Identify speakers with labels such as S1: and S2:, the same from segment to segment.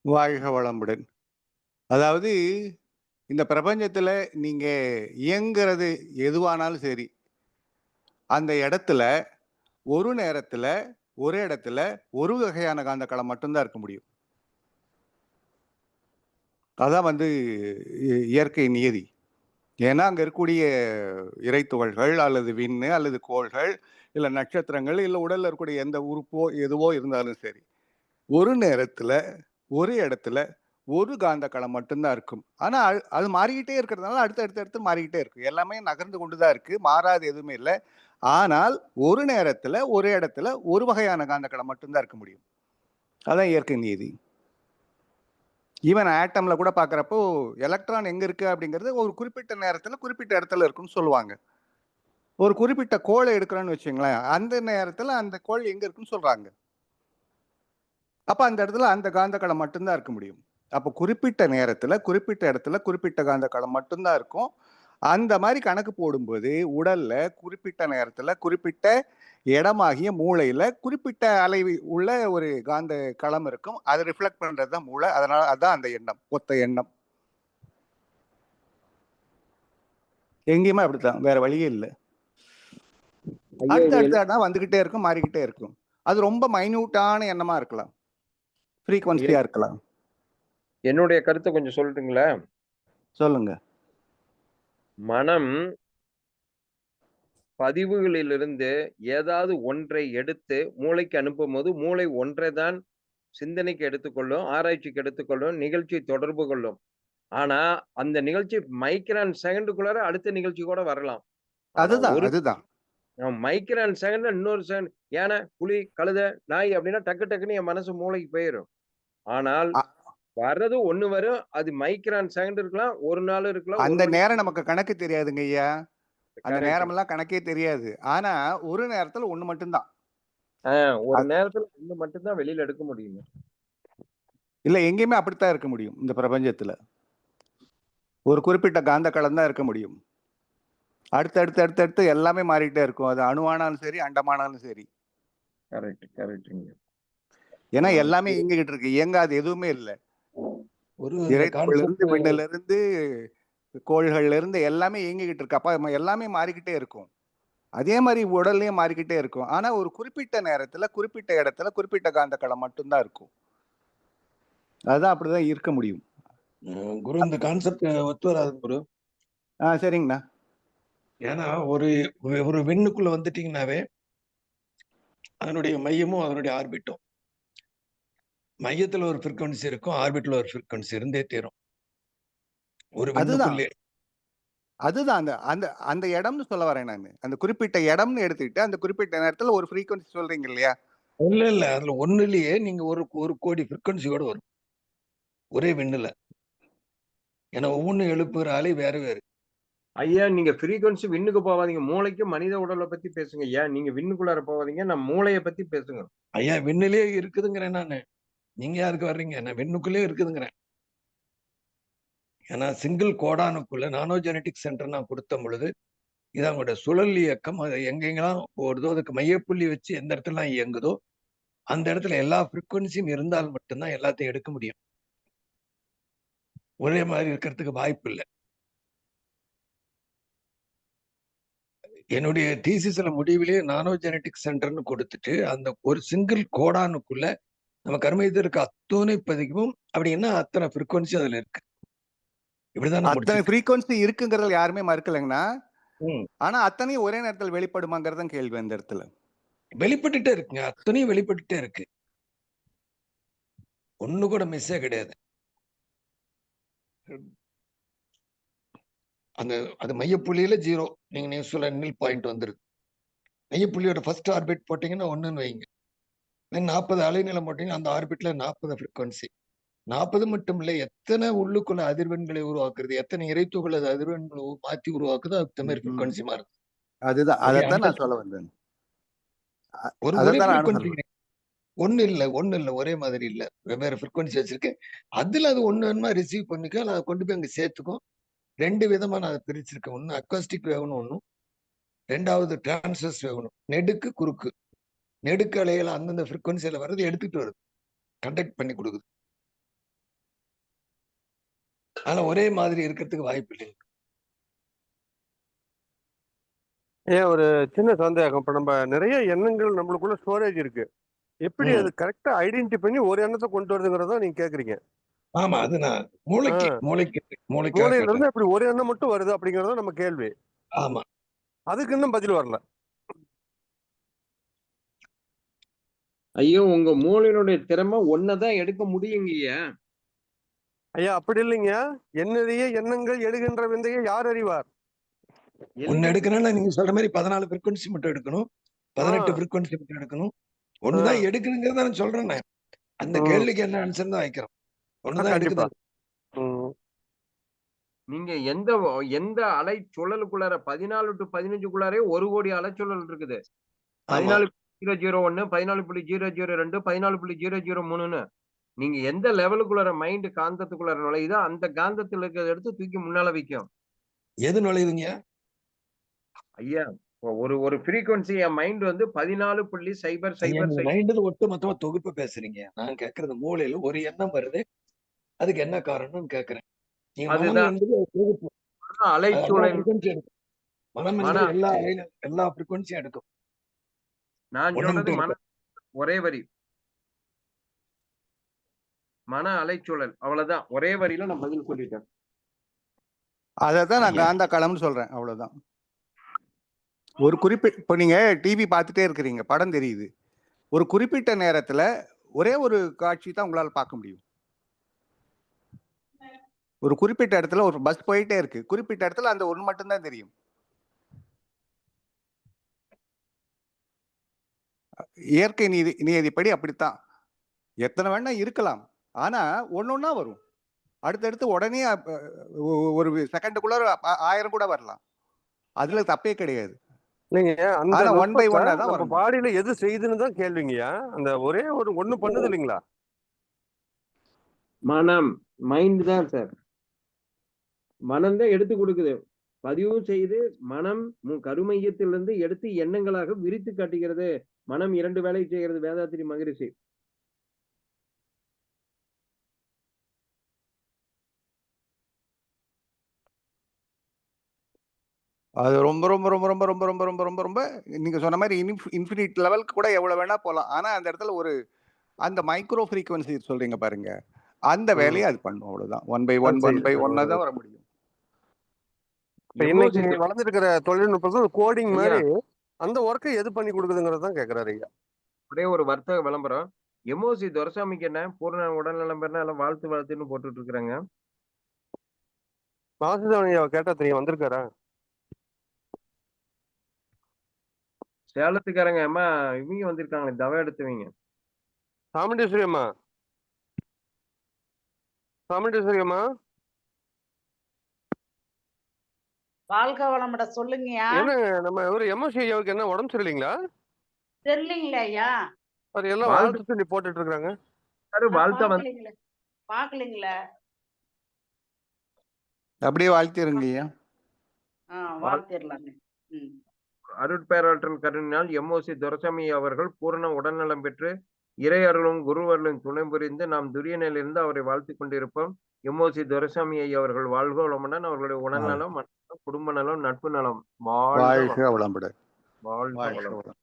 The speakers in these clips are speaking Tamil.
S1: வாழ்க வளமுடன். அதாவது இந்த பிரபஞ்சத்துல நீங்க இயங்குறது எதுவானாலும் சரி, அந்த இடத்துல ஒரு நேரத்துல, ஒரு இடத்துல, ஒரு வகையான காந்த களம் மட்டும் தான் இருக்க முடியும். அதான் வந்து இயற்கை நியதி. ஏன்னா, அங்க இருக்கக்கூடிய இறைத்துகள்கள் அல்லது விண்ணு அல்லது கோள்கள், இல்ல நட்சத்திரங்கள், இல்ல உடல்ல இருக்கக்கூடிய எந்த உறுப்போ, எதுவோ இருந்தாலும் சரி. ஒரு நேரத்துல, ஒரு இடத்துல, ஒரு காந்த களம் மட்டும் தான் இருக்கும். ஆனா, அது மாறிக்கிட்டே இருக்கிறதுனால அடுத்து, அடுத்து, அடுத்து மாறிக்கிட்டே இருக்கு. எல்லாமே நகர்ந்து கொண்டு தான் இருக்கு. மாறாது எதுவுமே இல்ல. ஆனால், ஒரு நேரத்துல, ஒரு இடத்துல, ஒரு வகையான காந்த களம் மட்டும் தான் இருக்க முடியும். அதான் இயற்கை நியதி. ஈவன் ஆட்டம்ல கூட பார்க்கிறப்போ, எலக்ட்ரான் எங்க இருக்கு அப்படிங்கிறது ஒரு குறிப்பிட்ட நேரத்துல, குறிப்பிட்ட இடத்துல இருக்குன்னு சொல்லுவாங்க. ஒரு குறிப்பிட்ட கோள எடுக்கிறோம்னு வச்சுக்கங்களேன், அந்த நேரத்துல அந்த கோள் எங்க இருக்குன்னு சொல்றாங்க. அப்ப அந்த இடத்துல அந்த காந்த களம் மட்டும் தான் இருக்க முடியும். அப்ப குறிப்பிட்ட நேரத்துல, குறிப்பிட்ட இடத்துல, குறிப்பிட்ட காந்த களம் மட்டும் தான் இருக்கும். அந்த மாரி கணக்கு போடும்போது, உடல்ல குறிப்பிட்ட நேரத்துல, குறிப்பிட்ட இடமாகிய மூளையில குறிப்பிட்ட அலைவு உள்ள ஒரு காந்த களம் இருக்கும். அத ரிஃப்ளெக்ட் பண்றது தான் மூளை. அதனால அதான் அந்த எண்ணம். ஒத்த எண்ணம். எங்கேயுமே அப்படித்தான். வேற வழியே இல்ல.
S2: ஐயா
S1: அடுத்து
S2: இது
S1: அடுத்து அதான் வந்துகிட்டே இருக்கும், மாறிக்கிட்டே இருக்கும். அது ரொம்ப மைன்யூட்டான எண்ணமா இருக்கலாம்.
S2: ஐயா,
S1: ஃப்ரீக்வன்சியா இருக்கலாம்.
S2: என்னுடைய கருத்த கொஞ்சம் சொல்லட்டுங்களா?
S1: சொல்லுங்க.
S2: மனம் பதிவுகளிலிருந்து ஏதாவது ஒன்றை எடுத்து மூளைக்கு அனுப்பும்போது, மூளை ஒன்றை தான் சிந்தனைக்கு எடுத்துக்கொள்ளும், ஆராய்ச்சிக்கு எடுத்துக்கொள்ளும், நிகழ்ச்சி தொடர்பு கொள்ளும். ஆனா, அந்த நிகழ்ச்சி மைக்ரான் செகண்டுக்குள்ளார அடுத்த நிகழ்ச்சி கூட வரலாம். ஆனா,
S1: அதுதான்,
S2: ஒரு
S1: அதுதான்.
S2: மைக்ரான் செகண்ட்ல இன்னொரு செகண்ட் யானை, புலி, கழுதை, நாய் அப்டின்னா டக்கு டக்குன்னு என் மனசு மூளைக்கு போயிரும். ஆனால்
S1: அ
S2: வர்றது ஒண்ணு வரும். அது மைக்ரான் செகண்ட் இருக்கலாம், 1 நாள் இருக்கலாம், 1
S1: அந்த
S2: மணி
S1: நேரம் நமக்கு கணக்கு தெரியாதுங்க ஐயா. அந்த
S2: கரெக்ட்டுங்க.
S1: நேரமெல்லாம் கணக்கே தெரியாது. ஆனா, ஒரு நேரத்துல 1 மட்டும் தான்.
S2: ஆ ஒரு
S1: அது
S2: நேரத்துல 1 மட்டும் தான் வெளில எடுக்க முடியுங்க.
S1: இல்ல எங்கேயுமே அப்படித்தான் இருக்க முடியும், இந்த பிரபஞ்சத்துல. ஒரு குறிப்பிட்ட காந்த களம் தான் இருக்க முடியும். அடுத்து, அடுத்து, அடுத்து, அடுத்து எல்லாமே மாறிட்டே இருக்கும். அது அணுவானாலும் சரி, அண்டமானாலும் சரி.
S2: கரெக்ட்டுங்க.
S1: ஏன்னா
S2: ஆ
S1: எல்லாமே இயங்கிக்கிட்டு இருக்கு. இயங்காது எதுவுமே இல்ல.
S3: ஒரு இந்த
S1: இறைத்துகள்லிருந்து,
S3: கான்செப்ட்
S1: விண்ணிலிருந்து, கோள்கள்ல இருந்து எல்லாமே இயங்கிக்கிட்டு இருக்கு. அப்ப எல்லாமே மாறிக்கிட்டே இருக்கும். அதே மாரி உடல்லயும் மாறிக்கிட்டே இருக்கும். ஆனா, ஒரு குறிப்பிட்ட நேரத்துல, குறிப்பிட்ட இடத்துல, குறிப்பிட்ட காந்த களம் மட்டும் தான் இருக்கும். அதான் அப்படிதான் இருக்க முடியும்.
S3: குரு இந்த கான்செப்ட் ஒத்து வராது குரு.
S1: சரிங்கண்ணா.
S3: ஏன்னா ஒரு ஒரு விண்ணுக்குள்ள வந்துட்டீங்கன்னாவே அதனுடைய மையமும் அதனுடைய ஆர்பிட்டும். மையத்துல ஒரு ஃப்ரீக்வன்சி இருக்கும், ஆர்பிட்ல ஒரு ஃப்ரீக்வன்சி இருந்தே தீரும். ஒரு
S1: அதுதான்.
S3: விண்ணுக்குள்ளே.
S1: அதுதான். அந்த அந்த அந்த இடம்னு சொல்ல வரேன் நானு. அந்த குறிப்பிட்ட இடம்னு எடுத்துக்கிட்டு, அந்த குறிப்பிட்ட நேரத்துல ஒரு ஃப்ரீக்வன்சி சொல்றீங்க இல்லையா?
S3: இல்ல. அதுல ஒண்ணுலயே நீங்க ஒரு 1,00,00,000 ஃப்ரீக்வன்சியோட வரும். ஒரே விண்ணுல. ஏன்னா ஒவ்வொன்னும் எழுப்புற அலை வேற வேற.
S2: ஐயா நீங்க ஃப்ரீக்வன்சி விண்ணுக்கு போவாதீங்க. மூளைக்கு மனித உடல பத்தி பேசுங்க ஐயா. நீங்க விண்ணுக்குள்ளார போவாதீங்க. நான் மூளைய பத்தி பேசுங்க.
S3: ஐயா விண்ணிலேயே இருக்குதுங்கிறேன் நானு. நீங்க யாருக்கு வர்றீங்க? நான் விண்ணுக்குள்ளேயே இருக்குதுங்கிறேன். ஏன்னா சிங்கிள் கோடானுக்குள்ள நானோ ஜெனடிக் சென்டர் நான் குடுத்த பொழுது இது அவங்களோட சுழல் இயக்கம். அது எங்கெங்கெல்லாம் ஓடுதோ, அதுக்கு மையப்புள்ளி வச்சு எந்த இடத்துலலாம் இயங்குதோ, அந்த இடத்துல எல்லா ஃப்ரீக்வன்சியும் இருந்தால் மட்டும் தான் எல்லாத்தையும் எடுக்க முடியும். ஒரே மாரி இருக்கிறதுக்கு வாய்ப்பு இல்ல. என்னுடைய தீசிஸ்ல முடிவிலேயே நானோ ஜெனடிக் சென்டர்ன்னு குடுத்துட்டு, அந்த ஒரு சிங்கிள் கோடானுக்குள்ள நம்ம கர்மயத்துல இருக்க அத்தனை பதிவும் அப்படின்னா அத்தனை ஃப்ரீக்வன்சி அதுல இருக்கு. இப்படிதான் நான்
S1: அத்தனை
S3: முடிச்சிருக்கேன்.
S1: ஃப்ரீக்வன்சி இருக்குங்கிறதுல யாருமே மறுக்கலங்கண்ணா.
S3: ம்.
S1: ஆனா, அத்தனையும் ஒரே நேரத்துல வெளிப்படுமாங்கிறது தான் கேள்வி அந்த இடத்துல.
S3: வெளிப்பட்டுட்டே இருக்குங்க. அத்தனையும் வெளிப்பட்டுட்டே இருக்கு. ஒண்ணு கூட மிஸ்ஸே கிடையாது. அந்த அது மையப்புள்ளியில 0. நீங்க சொல்ல நில் பாயிண்ட் வந்துருது. மையப்புள்ளியோட ஃபர்ஸ்ட் ஆர்பிட் போட்டீங்கன்னா 1ன்னு வைங்க. 40 அலைநீளம் போட்டீங்கன்னா அந்த ஆர்பிட்ல 40 ஃப்ரீக்வன்சி. 40 மட்டும் இல்ல, எத்தனை உள்ளுக்குள்ள அதிர்வெண்களை உருவாக்குறது, எத்தனை இறைத்துகள் அது அதிர்வெண்களை மாத்தி உருவாக்குதோ அதுக்கு
S1: ம்,
S3: மாரி
S1: ம்.
S3: ஃப்ரீக்வன்சி மாறுது.
S1: அதுதான்.
S3: அப்படி
S1: அதத்தான்
S3: அந்த
S1: நான் சொல்ல வந்தேன்.
S3: ஒரே
S1: அதத்தான் நானும்
S3: ஃப்ரீக்வன்சி
S1: சொல்றேன்.
S3: ஒண்ணு இல்ல. ஒரே மாதிரி இல்ல. வெவ்வேறு ஃப்ரீக்வன்சி வச்சிருக்கு. அதுல அது ஒண்ணு வேணுமா ரிசீவ் பண்ணிக்கும். இல்ல அத கொண்டு போய் அங்க சேர்த்துக்கும். 2 விதமா நான் அத பிரிச்சிருக்கேன். ஒண்ணு அக்வாஸ்டிக் வேவ்னு ஒண்ணும். 2வது டிரான்ஸ்வர்ஸ் வேவ்னு. நெடுக்கு, குறுக்கு. நெடுக்கு அலைகள் அந்தந்த ஃப்ரீக்வன்சில வர்றது எடுத்துட்டு வருது. கண்டக்ட் பண்ணி குடுக்குது. ஆனா ஒரே மாதிரி இருக்கிறதுக்கு வாய்ப்பு இல்லை.
S4: ஏன் ஒரு சின்ன சந்தேகம். இப்ப நம்ம நிறைய எண்ணங்கள் நம்மளுக்குள்ள ஸ்டோரேஜ் இருக்கு. எப்படி அது கரெக்டா ஐடென்டி பண்ணி ஒரு எண்ணத்தை கொண்டு வருதுங்கிறத நீங்க கேக்குறீங்க.
S3: ஆமா, அது நான்
S4: ஆ.
S3: மூளைக்காக
S4: மூளையில
S3: கேட்டேன்.
S4: இருந்து அப்படி ஒரு எண்ணம் மட்டும் வருது அப்படிங்கறத நம்ம கேள்வி.
S3: ஆமா,
S4: அதுக்கு இன்னும் பதில் வரல.
S2: ஐயோ, உங்க மூளையினுடைய திறமை ஒன்னதான் எடுக்க முடியுங்கய்யா.
S4: ஐயா அப்படி இல்லைங்க. என்னுடைய எண்ணங்கள் எடுகின்ற விந்தையை யார் அறிவார்?
S3: ஒன்னு எடுக்கணும்னா நீங்க சொல்ற மாதிரி 14 frequency மட்டும் எடுக்கணும்,
S4: ஆ.
S3: 18 frequency மட்டும் எடுக்கணும். ஒண்ணுதான் எடுக்கணுங்கிறத நான் சொல்றேன். அந்த
S4: ம்.
S3: கேள்விக்கு என்ன ஆன்சர் தான் வைக்கிறோம். ஒண்ணுதான்
S4: கண்டிப்பா.
S3: எடுக்குது.
S4: ம்.
S2: நீங்க எந்த அலை சுழலுக்குள்ளார 14 to 15க்குள்ளாரே 1 கோடி அலைச்சுழல் இருக்குது.
S3: ஆமா,
S2: 14.001, 14.002, 14.003ன்னு நீங்க எந்த லெவலுக்குள்ளார மைண்ட் காந்தத்துக்குள்ளார நுழையுதோ அந்த காந்தத்துல இருக்கிறத எடுத்து தூக்கி முன்னால வைக்கும்.
S3: எது நுழையுதுங்க?
S2: ஐயா, ஒரு ஒரு ஃப்ரீக்வன்சி என் மைண்ட் வந்து 14.000
S3: மைண்ட்ல ஒட்டு மொத்தமா தொகுப்பு பேசுறீங்க. நான் கேக்குறது மூளையில ஒரு எண்ணம் வருது, அதுக்கு என்ன காரணம்னு கேக்குறேன். நீங்க மனம்
S2: அதுதான்
S3: என்பது ஒரு தொகுப்பு. எல்லா
S2: அலைச்சுழல்.
S3: frequency எடுக்கும். மனம்
S2: மன
S3: என்பது எல்லா frequency எடுக்கும்.
S2: நான்
S3: ஒண்ணு
S2: சொன்னது
S3: மட்டும்
S2: மன ஒரே வரி. மன அலைச்சுழல். அவ்வளவுதான். ஒரே வரியில நான் பதில் சொல்லிட்டேன்.
S1: அதைத்தான் நான்
S3: ஐயா.
S1: காந்த களம்னு சொல்றேன். அவ்வளவுதான். ஒரு இப்போ நீங்க டிவி பார்த்துட்டே இருக்கிறீங்க, படம் தெரியுது. ஒரு குறிப்பிட்ட நேரத்துல ஒரே ஒரு காட்சி தான் உங்களால பார்க்க முடியும். ஒரு குறிப்பிட்ட இடத்துல ஒரு பஸ் போயிட்டே இருக்கு, குறிப்பிட்ட இடத்துல அந்த ஒன்று மட்டும்தான் தெரியும். இயற்கை நியதிப்படி அப்படித்தான். எத்தனை வேணா இருக்கலாம், ஆனா ஒன்னொன்னா வரும். அடுத்தடுத்து உடனே ஒரு செகண்டுக்குள்ள 1000 கூட வரலாம். அதுல தப்பே கிடையாது.
S4: நீங்க அந்த
S1: ஆனா ஒன் பை ஒன்னா தான்
S4: நம்ம
S1: வரும்.
S4: பாடியில எது செய்யுதுன்னு தான் கேள்விங்கய்யா. அந்த ஒரே ஒரு ஒண்ணு பண்ணுது இல்லைங்களா?
S2: மனம், மைண்ட் தான் சார். மனம் தான் எடுத்து கொடுக்குது. பதிவு செய்து மனம் கருமையத்திலிருந்து எடுத்து எண்ணங்களாக விரித்து காட்டுகிறது. மனம் 2 வேலை செய்கிறது. வேதாத்திரி மகரிஷி.
S1: அது ரொம்ப ரொம்ப ரொம்ப ரொம்ப ரொம்ப ரொம்ப ரொம்ப ரொம்ப ரொம்ப நீங்க சொன்ன மாதிரி இன்ஃபினிட் லெவலுக்கு கூட எவ்வளவு வேணா போகலாம். ஆனா அந்த இடத்துல ஒரு அந்த மைக்ரோ ஃப்ரீக்வன்சி சொல்றீங்க பாருங்க, அந்த வேலையை அது பண்ணும். அவ்வளவுதான். ஒன் பை ஒன்னா தான் வர முடியும்.
S4: இப்ப இன்னைக்கு வளர்ந்துருக்கிற தொழில்நுட்பத்தில் கோடிங் மாதிரி அந்த ஒர்க்கை எது பண்ணி கொடுக்குதுங்கிறது தான் கேட்கிறாரு ஐயா.
S2: ஒரே ஒரு வர்த்தக விளம்பரம். எம்ஓசி துரைசாமிக்கு என்ன பூர்ண உடல்நலம் பெறனா எல்லாம் வாழ்த்துன்னு போட்டுட்டு இருக்கிறாங்க.
S4: வாசுதேவன் ஐயா கேட்டா தெரியும், வந்திருக்காரா?
S2: சேலத்துக்காரங்க அம்மா இவங்க வந்திருக்காங்களே, தவ எடுத்துவீங்க.
S4: சாமுண்டீஸ்வரி அம்மா, சாமுண்டீஸ்வரி அம்மா,
S5: வாழ்க வளமுட சொல்லுங்கய்யா.
S4: என்ன நம்ம ஒரு எம்எஸ்சி ஐயாவுக்கு என்ன உடம்பு சரியில்லைங்களா?
S5: தெரியலீங்களா ஐயா?
S4: அது எல்லாம் வாழ்த்து சொல்லி போட்டுட்டு இருக்காங்க.
S5: பாக்கலீங்களா?
S1: அப்படியே வாழ்த்திருங்க ஐயா.
S5: வாழ்த்திடலாங்க.
S2: அருட்பேராற்றல் கருணினால் எம்ஓசி துரைசாமி அவர்கள் பூரண உடல்நலம் பெற்று இறையர்களும் குருவர்களும் துணை புரிந்து நாம் துரியனிலிருந்து அவரை வாழ்த்து கொண்டிருப்போம். எம்ஓசி துரைசாமி அவர்கள் வாழ்க வளமுடன். அவர்களுடைய உடல்நலம், குடும்ப நலம், நட்பு நலம்
S1: வாழ்க வளமுடன்.
S2: வாழ்க வளமுடன்.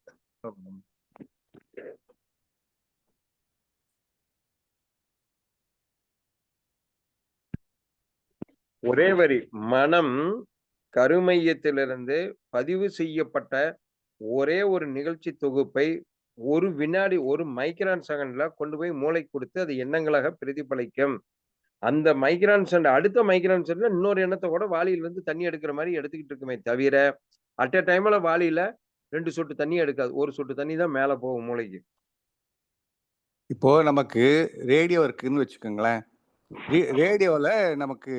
S2: ஒரே வரி. மனம் கருமையத்திலிருந்து பதிவு செய்யப்பட்ட ஒரே ஒரு நிகழ்ச்சி தொகுப்பை ஒரு வினாடி, ஒரு மைக்ரான் செகண்ட்ல கொண்டு போய் மூளை கொடுத்து அது எண்ணங்களாக பிரதிபலிக்கும். அந்த மைக்ரான் செகண்ட் அடுத்த மைக்ரான் செகண்ட்ல இன்னொரு எண்ணத்தை கூட வாளியில இருந்து தண்ணி எடுக்கிற மாதிரி எடுத்துக்கிட்டு இருக்குமே தவிர அட் அ டைம்ல வாளியில 2 சொட்டு தண்ணி எடுக்காது. ஒரு சொட்டு தண்ணி தான் மேல போகும் மூளைக்கு.
S1: இப்போ நமக்கு ரேடியோ இருக்குன்னு வச்சுக்கோங்களேன். ரேடியோல நமக்கு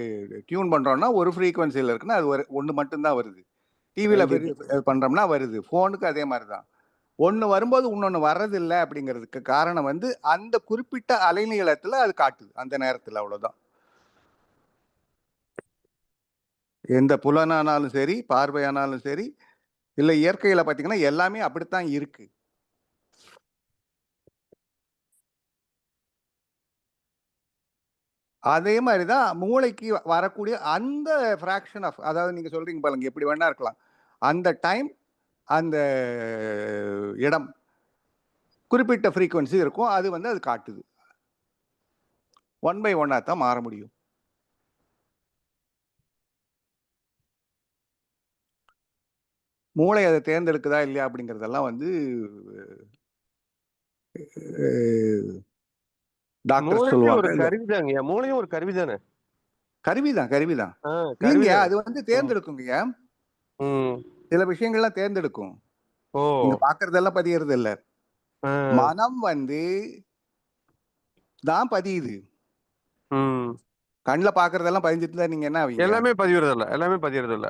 S1: டியூன் பண்றோம்னா ஒரு ஃப்ரீக்வன்சில இருக்குன்னா அது ஒன்று மட்டும்தான் வருது. டிவியில பண்றோம்னா வருது. போனுக்கு அதே மாதிரிதான். ஒன்று வரும்போது இன்னொன்று வர்றதில்லை அப்படிங்கிறதுக்கு காரணம் வந்து அந்த குறிப்பிட்ட அலைநீளத்துல அது காட்டுது அந்த நேரத்தில். அவ்வளவுதான். எந்த புலனானாலும் சரி, பார்வையானாலும் சரி, இல்லை இயற்கையில பார்த்தீங்கன்னா எல்லாமே அப்படித்தான் இருக்கு. அதே மாதிரி தான் மூளைக்கு வரக்கூடிய அந்த ஃப்ராக்ஷன் ஆஃப், அதாவது நீங்க சொல்றீங்க பாருங்க, எப்படி வேணா இருக்கலாம், அந்த டைம், அந்த இடம், குறிப்பிட்ட ஃப்ரீக்வன்சி இருக்கும், அது வந்து அது காட்டுது. 1 by 1 தான் மாற முடியும். மூளை அதை தேர்ந்தெடுக்குதா இல்லையா அப்படிங்கிறதெல்லாம் வந்து டாக்டர்
S4: மூளையும்
S1: சொல்லுவாங்க.
S4: ஒரு
S1: இல்ல,
S4: கருவிதாங்கய்யா, மூளையும் ஒரு கருவிதானே.
S1: கருவிதான் கருவிதான். இல்லைங்க,
S4: கருவிதான்.
S1: அது வந்து தேர்ந்தெடுக்குங்கய்யா.
S4: ம்.
S1: சில விஷயங்கள்லாம் தேர்ந்தெடுக்கும்.
S4: ஓ.
S1: நீங்க பாக்குறதெல்லாம் பதியறது இல்ல.
S4: ஆ.
S1: மனம் வந்து தான் பதியுது.
S4: ம்.
S1: கண்ணுல பாக்குறதெல்லாம் பதிஞ்சிட்டு இருந்தா நீங்க என்ன ஆவீங்க?
S4: எல்லாமே பதியறது இல்ல.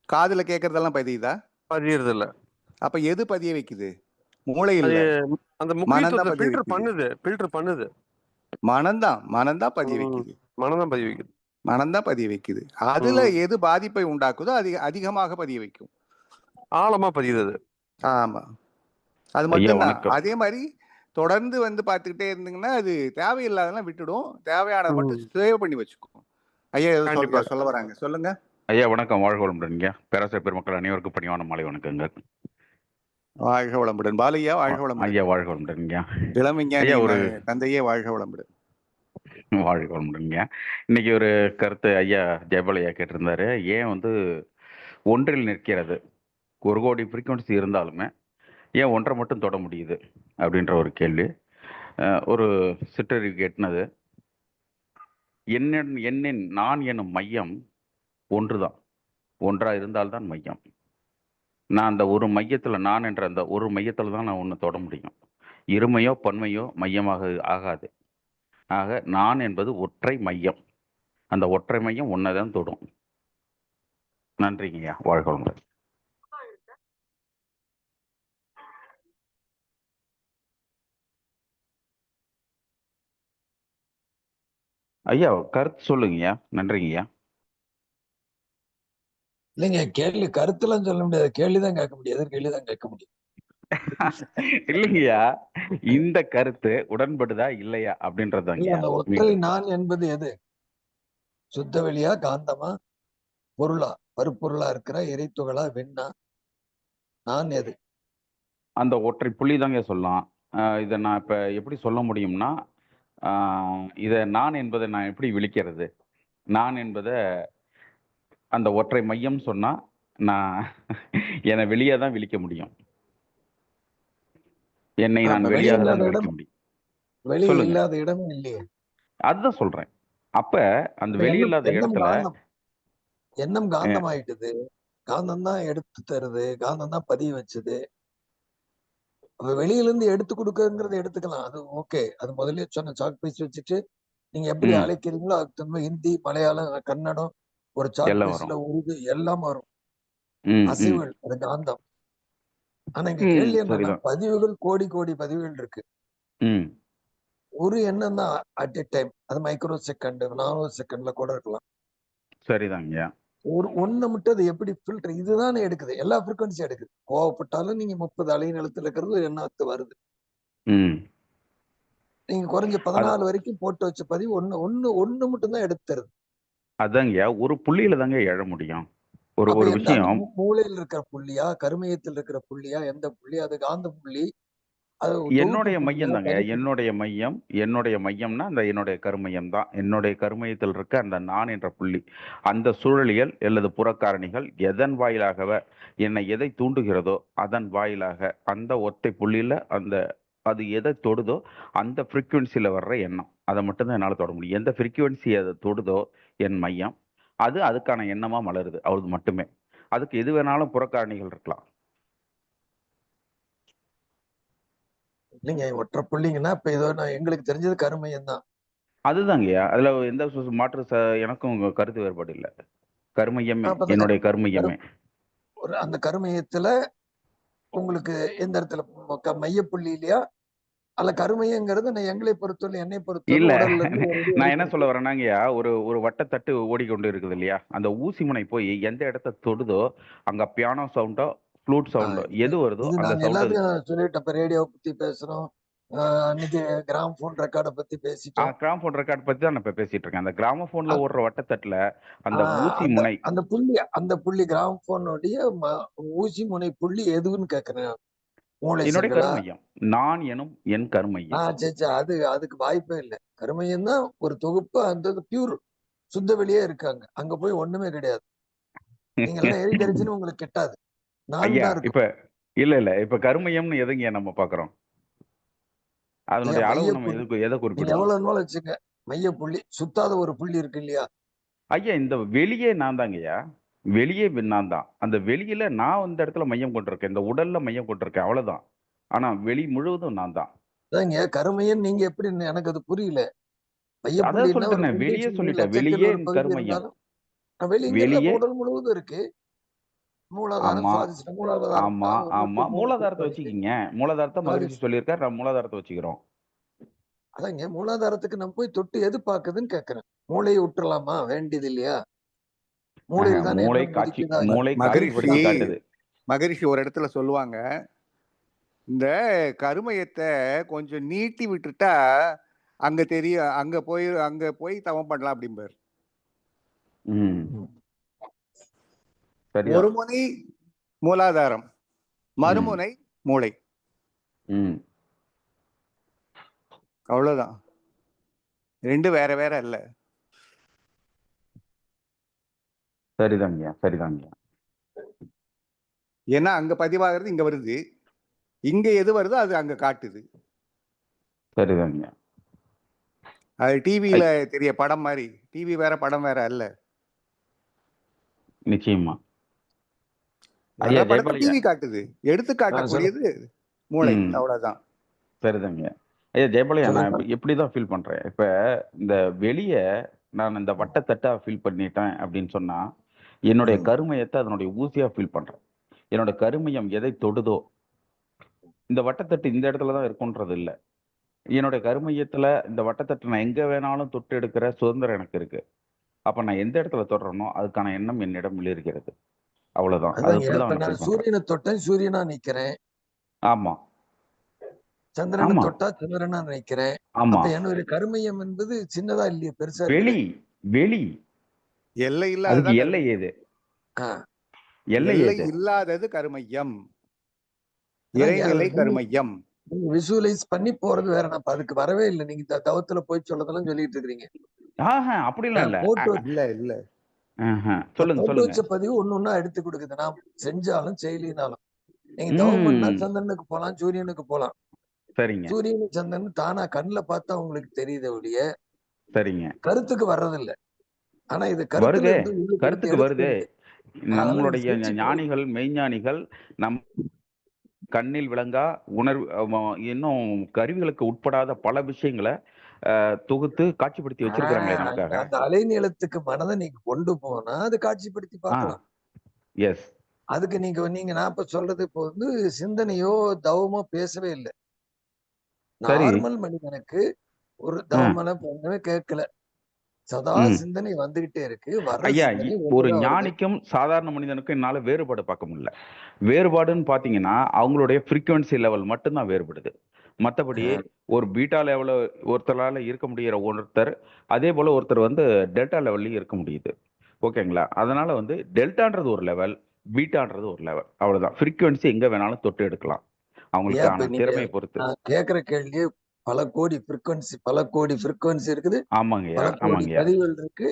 S1: காதுல கேட்கறதெல்லாம் பதியுதா?
S4: பதியறது இல்ல.
S1: அப்ப எது பதிய வைக்குது? மூளை
S4: அது
S1: இல்ல,
S4: அந்த
S1: மனம் தான்
S4: முக்கியத்துவத்தை
S1: பதிய
S4: ஃபில்டர்
S1: வைக்குது.
S4: பண்ணுது.
S1: மனம்தான் பதிய
S4: ம்.
S1: வைக்குது.
S4: மனம் தான் பதிய வைக்குது.
S1: மனம்தான் பதிய வைக்குது. அதுல
S4: ம்.
S1: எது பாதிப்பை உண்டாக்குதோ அதிகமாக பதிய வைக்கும்.
S4: ஆழமா பதியுது அது.
S1: ஆமா, அது
S6: ஐயா
S1: மட்டும்தான்.
S6: வணக்கம்.
S1: அதே மாதிரி தொடர்ந்து வந்து பார்த்துக்கிட்டே இருந்தீங்கன்னா அது தேவையில்லாதெல்லாம் விட்டுடும், தேவையானதை மட்டும்
S4: ம்.
S1: சேவ் பண்ணி வச்சுக்கும். ஐயா ஏதோ
S4: கண்டிப்பா.
S1: சொல்ல வராங்க, சொல்லுங்க.
S6: ஐயா வணக்கம், வாழ்க வளமுடன்ங்க. பேராசிரியர் பெருமக்கள் அனைவருக்கும் பணிவான மாலை வணக்கங்கள்.
S1: வாழ்க வளமுடன். பாலையா வாழ்க வளமுடன்.
S6: ஐயா வாழ்க வளமுடன்ங்க.
S1: இளம் விஞ்ஞானி
S6: ஐயா ஒரு
S1: தந்தையே வாழ்க வளமுடன்.
S6: வாழ்க வளமுடன்ங்க. இன்னைக்கு ஒரு கருத்து ஐயா ஜெயபால் ஐயா கேட்டிருந்தாரு, ஏன் வந்து ஒன்றில் நிற்கிறது, 1 கோடி ஃப்ரீக்வன்சி இருந்தாலுமே ஏன் ஒன்றை மட்டும் தொட முடியுது அப்படின்ற ஒரு கேள்வி. ஒரு சிற்றறிவு கேட்டினது. எண்ணின் நான் எனும் மையம் ஒன்றுதான், ஒன்றா இருந்தால்தான் மையம். நான் அந்த ஒரு மையத்துல, நான் என்ற அந்த ஒரு மையத்துல தான் நான் ஒன்று தொட முடியும். இருமையோ பன்மையோ மையமாக ஆகாது. ஆக நான் என்பது ஒற்றை மையம். அந்த ஒற்றை மையம் ஒன்னைதான் தொடும். நன்றிங்கய்யா, வாழ்க வளமுடன். ஐயா கருத்து சொல்லுங்கய்யா. நன்றிங்கய்யா.
S3: இல்லைங்க, கேள்வி கருத்துலாம் சொல்ல முடியாது, கேள்விதான் கேட்க முடியும், எதிர் கேள்விதான் கேட்க முடியும்.
S6: இல்லைங்கய்யா, இந்த கருத்து உடன்படுதா இல்லையா
S3: இல்ல,
S6: அப்படின்றதாங்க.
S3: அந்த ஒற்றை நான் என்பது எது? சுத்த வெளியா, காந்தமா, பொருளா, பருப்பொருளா இருக்கிற இறைத்துகளா, வெண்ணா? நான் எது?
S6: அந்த ஒற்றை புள்ளி தாங்க சொல்லலாம். இதை நான் இப்ப எப்படி சொல்ல முடியும்னா, இதை நான் என்பதை நான் எப்படி விழிக்கிறது? நான் என்பதை அந்த ஒற்றை மையம் சொன்னா நான் என்னை வெளியே தான் விழிக்க முடியும். என்னை நான்
S3: வெளியே
S6: வெளியாக
S3: இல்லாத
S6: தான் விழிக்க
S3: இடம்,
S6: முடியும்.
S3: வெளியே
S6: சொல்லுங்க.
S3: இல்லாத இடமே இல்லையே.
S6: அதுதான் சொல்றேன். அப்ப அந்த
S3: இப்ப
S6: வெளியில்லாத
S3: எண்ணம்
S6: இடத்துல
S3: காந்தம், எண்ணம் காந்தம் ஆயிட்டுது. காந்தம் தான் எடுத்து தருது, காந்தம் தான் பதிய வச்சது. அப்ப வெளியில இருந்து எடுத்து கொடுக்கறத எடுத்துக்கலாம், அது ஓகே. அது முதல்ல சொன்ன சாக் பீஸ் வச்சுட்டு நீங்க எப்படி அழைக்கிறீங்களோ அதுக்கு தகுந்த மாதிரி ஹிந்தி, மலையாளம், கன்னடம், ஒரு சாக்
S6: எல்லாம்
S3: பீஸ்ல
S6: வரும்.
S3: உருது எல்லாம் வரும்.
S6: ம், ம்.
S3: அசைவுகள், அது காந்தம். ஆனா இங்க கேள்வி என்னன்னா,
S6: சரிதான்.
S3: பதிவுகள் கோடி கோடி பதிவுகள் இருக்கு.
S6: ம்.
S3: ஒரு எண்ணம் தான் அட் எ டைம். அது மைக்ரோ செகண்ட், நானோ செகண்ட்ல கூட இருக்கலாம்.
S6: சரிதாங்கய்யா.
S3: ஒண்ணு மட்டும் அது எப்படி ஃபில்டர், இதுதானே எடுக்குது, எல்லா ஃப்ரீக்வன்சி எடுக்குது. கோவப்பட்டாலும் நீங்க 30 அலைநிலத்துல இருக்கிறது ஒரு எண்ணத்து வருது.
S6: ம்.
S3: நீங்க குறைஞ்ச 14 வரைக்கும் போட்டு வச்ச பதிவு ஒண்ணு மட்டும் தான் எடுத்து தருது.
S6: அதாங்கய்யா, ஒரு புள்ளியில தாங்க எழ முடியும். ஒரு
S3: அப்ப
S6: ஒரு
S3: அந்த
S6: விஷயம்.
S3: மூளையில் இருக்கிற புள்ளியா, கருமையத்தில் இருக்கிற புள்ளியா, எந்த புள்ளி? அது காந்த புள்ளி, அது
S6: என்னுடைய
S3: தொகுப்பு
S6: மையம்
S3: புள்ளியா,
S6: தாங்க. என்னுடைய மையம்னா அந்த என்னுடைய கருமையம் தான். என்னுடைய கருமையத்தில் இருக்க அந்த நான் என்ற புள்ளி, அந்த சூழலியல் அல்லது புறக்காரணிகள் எதன் வாயிலாகவ என்னை எதை தூண்டுகிறதோ அதன் வாயிலாக அந்த ஒற்றை புள்ளியில அது எதை தொடுதோ அந்த ஃப்ரீக்குவென்சியில வர்ற எண்ணம், அதை மட்டும்தான் என்னால் தொட முடியும். எந்த ஃப்ரீக்குவென்சி அதை தொடுதோ என் மையம், அதுக்கான எண்ணமா மலருது, அவ்வளவு மட்டுமே. அதுக்கு எது வேணாலும் புறக்காரணிகள் இருக்கலாம்.
S3: இல்லைங்க, ஒற்றை புள்ளிங்கன்னா இப்ப இதோ எங்களுக்கு தெரிஞ்சது கருமையம் தான்.
S6: அதுதாங்கய்யா, அதுல எந்த எனக்கும் உங்க கருத்து வேறுபாடு இல்லை. கருமையமே,
S3: அப்ப அந்த
S6: என்னுடைய கருமையமே.
S3: அந்த கருமையத்துல உங்களுக்கு எந்த இடத்துல மையப்புள்ளி இல்லையா? அல்ல கருமையங்கிறது நான் எங்களை பொறுத்தவரை, என்னை பொறுத்தவரை
S6: இல்ல,
S3: உடல்ல இருந்து ஒரு அடி
S6: நான் என்ன
S3: வரைக்கும்
S6: சொல்ல
S3: இருக்கு.
S6: வரேன்னாங்கய்யா, ஒரு வட்டத்தட்டு ஓடிக்கொண்டு இருக்குது இல்லையா, அந்த ஊசி முனை போய் எந்த இடத்த தொடுதோ அங்க பியானோ சவுண்டோ ஃப்ளூட் சவுண்டோ எது வருதோ
S3: இது
S6: அந்த
S3: நாங்க
S6: சவுண்ட்.
S3: எல்லாத்தையும் சொல்லிட்டோம். இப்ப ரேடியோ பத்தி பேசுறோம், அன்னைக்கு கிராமபோன் ரெக்கார்டை பத்தி பேசிட்டோம்.
S6: கிராமபோன் ரெக்கார்ட் பத்தி தான் நான் இப்ப பேசிட்டு இருக்கேன். அந்த கிராமபோன்ல ஓடுற வட்டத்தட்டுல அந்த ஊசி
S3: அந்த
S6: முனை
S3: அந்த புள்ளி கிராமபோனுடைய ஊசி முனை புள்ளி எதுன்னு கேக்குறேன். மூளை
S6: என்னுடைய
S3: செங்கலா?
S6: கருமையம், நான் எனும் என் கருமையம்.
S3: சரி அதுக்கு வாய்ப்பே இல்லை. கருமையம் தான் ஒரு தொகுப்பு. அந்த பியூர் சுத்த வெளியே இருக்காங்க. அங்க போய் ஒண்ணுமே கிடையாது. நீங்க எல்லாம் எரிதரிச்சுன்னு உங்களுக்கு கெட்டாது. நான்
S6: ஐயா
S3: தான் இருக்கும்.
S6: இப்ப இல்ல இப்ப கருமையம்னு எதுங்க நம்ம பாக்குறோம்? அதனுடைய அளவு நம்ம எதை
S3: நீங்க
S6: குறிப்பிடுறோம்?
S3: எவ்வளவு நாள் வச்சுங்க. மைய புள்ளி சுத்தாத ஒரு புள்ளி இருக்கு இல்லையா?
S6: ஐயா இந்த வெளியே நான் தாங்கய்யா, வெளியே நான் தான். அந்த வெளியில நான் இந்த இடத்துல மையம் கொண்டிருக்கேன், இந்த உடல்ல மையம் கொண்டிருக்கேன், அவ்வளவுதான். ஆனா வெளி முழுவதும் நான் தான்.
S3: அதாங்க கருமையம். நீங்க எப்படி? எனக்கு அது புரியல. மைய
S6: அதான்
S3: புள்ளி ஒரு
S6: சொல்லிட்டேன், வெளியே
S3: புள்ளி
S6: சொல்லிட்டேன்,
S3: லட்சத்தில்
S6: வெளியே
S3: ஒரு
S6: என்
S3: பகுதி
S6: கருமையம்.
S3: இருந்தாலும் வெளியில
S6: வெளியே
S3: உடல் முழுவதும் இருக்கு. மூலாதாரம்,
S6: ஆமா
S3: சுவாதிஷ்டம், மூலாதாரம்
S6: ஆமா
S3: தான் ஒரு
S6: ஆமா
S3: 33
S6: மூலாதாரத்தை
S3: இருக்கு.
S6: வச்சுக்கிங்க. மூலாதாரத்தை மகரிஷி
S3: சுவாதிஷ்டம்.
S6: சொல்லியிருக்காரு, நான் மூலாதாரத்தை வச்சுக்கிறோம்.
S3: அதாங்க மூலாதாரத்துக்கு நம்ம போய் தொட்டு எது பாக்குதுன்னு கேக்குறேன். மூளையை விட்டுறலாமா? வேண்டியது இல்லையா? மூளையில் தானே
S6: மூளை
S3: எண்ணம்
S6: காட்சி,
S3: உதிக்குதா?
S6: மூளை
S1: மகரிஷி
S6: காட்சிப்படுத்தி காட்டுது.
S1: மகரிஷி ஒரு இடத்துல சொல்லுவாங்க, இந்த கருமையத்தை கொஞ்சம் நீட்டி விட்டுட்டா அங்க போய் தவம் பண்ணலாம் அப்படிம்பாரு.
S6: ம்
S3: ம்.
S6: சரியா?
S1: ஒரு முனை மூலாதாரம், மறுமுனை மூளை,
S6: ம்
S1: அவ்வளவுதான். ரெண்டு வேற வேற இல்ல.
S6: சரிதாங்கய்யா, சரிதாங்கய்யா.
S1: ஏன்னா அங்க பதிவாகிறது இங்க வருது, இங்க எது வருதோ அது அங்க காட்டுது.
S6: சரிதாங்கய்யா.
S1: அது டிவியில தெரிய படம் மாதிரி. டிவி வேற படம் வேற அல்ல.
S6: நிச்சயமா.
S1: வர்ற
S6: ஐயா
S1: படத்தை
S6: ஜெயபாலையா.
S1: டிவி காட்டுது, எடுத்து காட்டக்கூடியது மூளை, அவ்வளவுதான்.
S6: சரிதாங்க. ஐயா ஜெயபாலையா, நான்
S3: சொல்லுங்க.
S6: எப்படிதான் ஃபீல் பண்றேன் இப்ப, இந்த வெளிய நான் இந்த வட்டத்தட்டா ஃபீல் பண்ணிட்டேன் அப்படின்னு சொன்னா, என்னுடைய கருமையத்தை அதனுடைய ஊசியா ஃபீல் பண்றேன். என்னோட கருமையம் எதை தொடுதோ, இந்த வட்டத்தட்டு இந்த இடத்துல தான் இருக்குன்றது இல்லை. என்னுடைய கருமையத்துல இந்த வட்டத்தட்டு நான் எங்க வேணாலும் தொட்டு எடுக்கிற சுதந்திரம் எனக்கு இருக்கு. அப்ப நான் எந்த இடத்துல தொடுறேனோ அதுக்கான எண்ணம் என்னிடம் இருக்கிறது. அவ்வளவுதான். அது
S3: அதாங்க
S6: இப்படிதான்
S3: இப்ப
S6: நான்
S3: நான்
S6: feel பண்றேன்.
S3: சூரியனை தொட்டேன், சூரியனா நிக்கிறேன்.
S6: ஆமா
S3: சந்திரனை
S6: ஆமா
S3: தொட்டா சந்திரனா நிக்கிறேன்.
S6: ஆமா.
S3: அப்ப என்னுடைய கருமையம் என்பது சின்னதா இல்லையா? பெருசா
S6: வெளி
S3: இருக்குது.
S6: வெளி
S1: எல்லை
S6: அதுக்கு
S1: இல்லாததான்
S6: எல்லை
S1: கருமையம்.
S6: ஏது?
S3: ஆ.
S6: எல்லை
S1: எல்லை
S6: ஏது?
S1: இல்லாதது கருமையம்,
S3: அதாங்க
S1: இறைநிலை
S3: நீங்க
S1: கருமையம்.
S3: விசுவலைஸ் பண்ணி போறது வேற. நான் அதுக்கு வரவே இல்லை. நீங்க தவத்துல போய் சொல்லதெல்லாம் சொல்லிட்டு இருக்கிறீங்க.
S6: அப்படிலாம் இல்ல.
S3: போட்டு
S1: இல்ல இல்ல
S6: சொல்லுங்க
S3: போட்டு
S6: சொல்லுங்க.
S3: வச்ச பதிவு ஒண்ணு எடுத்து கொடுக்குது. நான் செஞ்சாலும் செய்யலினாலும் நீங்க தவம் பண்ணா சந்திரனுக்கு போலாம், சூரியனுக்கு போலாம்.
S6: சரிங்க
S3: சூரியனு சந்திரன் தானா கண்ணுல பார்த்தா உங்களுக்கு தெரியுத ஒழிய
S6: சரிங்க.
S3: கருத்துக்கு வர்றதில்ல. ஆனா இது
S6: வருதே,
S3: கருத்துல இருந்து உங்களுக்கு
S6: கருத்துக்கு வருதே.
S3: அதனால
S6: நம்மளுடைய
S3: இது செஞ்சு
S6: ஞானிகள், மெய்ஞானிகள் நம் கண்ணில் விளங்கா உணர்வு இன்னும் கருவிகளுக்கு உட்படாத பல விஷயங்களை தொகுத்து காட்சிப்படுத்தி வச்சிருக்கிறாங்களே நமக்காக.
S3: அந்த அலைநீளத்துக்கு மனதை நீங்க கொண்டு போனா அது காட்சிப்படுத்தி பார்க்கலாம்.
S6: எஸ்.
S3: அதுக்கு நீங்க நான் இப்ப சொல்றது இப்போ வந்து சிந்தனையோ தவமோ பேசவே இல்லை.
S6: சரி.
S3: நார்மல் மனிதனுக்கு ஒரு தவமன பண்ணவே கேட்கல. சதா சிந்தனை வந்துகிட்டே இருக்கு. வர்ற
S6: ஐயா
S3: சிந்தனை
S6: ஒரு
S3: ஒண்ணுதான் வருது.
S6: ஞானிக்கும் சாதாரண மனிதனுக்கும் என்னால வேறுபாடு பார்க்க முடியல. வேறுபாடுன்னு பாத்தீங்கன்னா அவங்களுடைய ஃப்ரீக்குவன்சி லெவல் மட்டும்தான் வேறுபடுது. மற்றபடி ஒரு பீட்டா லெவல ஒருத்தரால இருக்க முடிகிற ஒருத்தர், அதே போல ஒருத்தர் வந்து டெல்டா லெவல்லையும் இருக்க முடியுது. ஓகேங்களா? அதனால வந்து டெல்டான்றது ஒரு லெவல், பீட்டான்றது ஒரு லெவல், அவ்வளவுதான். ஃப்ரீக்குவன்சி எங்க வேணாலும் தொட்டு எடுக்கலாம், அவங்களுக்கான திறமையை பொறுத்து.
S3: நான் கேட்கிற கேள்வியே பல கோடி ஃப்ரீக்குவன்சி இருக்குது.
S6: ஆமாங்கய்யா,
S3: பல கோடி
S6: ஆமாங்கய்யா.
S3: பதிவுகள் இருக்கு.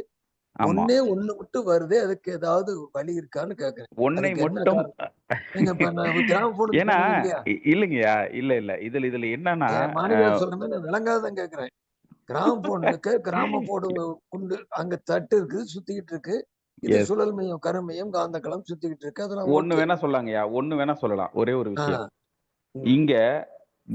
S6: ஆமா.
S3: ஒண்ணு மட்டும் வருது. அதுக்கு ஏதாவது வழி இருக்கான்னு கேக்குறேன்.
S6: ஒன்னை
S3: அதுக்கு என்ன
S6: மட்டும்
S3: காரணம்? நீங்க இப்ப கிராமபோனுக்கு
S6: ஏன்னா
S3: சொன்னீங்க இல்லையா?
S6: இல்லைங்கய்யா, இல்ல இதுல என்னன்னா
S3: மாணவியார் சொல்ற மாதிரி நான் விளங்காதான் கேக்குறேன். கிராமபோன் குண்டு அங்க தட்டு இருக்குது, சுத்திக்கிட்டு இருக்கு. இது சுழல் மையம், கருமையம், காந்தக்களம் சுத்திக்கிட்டு இருக்கு. அதெல்லாம்
S6: ஒண்ணு வேணா சொல்லாங்கய்யா, ஒண்ணு வேணா சொல்லலாம். ஒரே ஒரு விஷயம், இங்க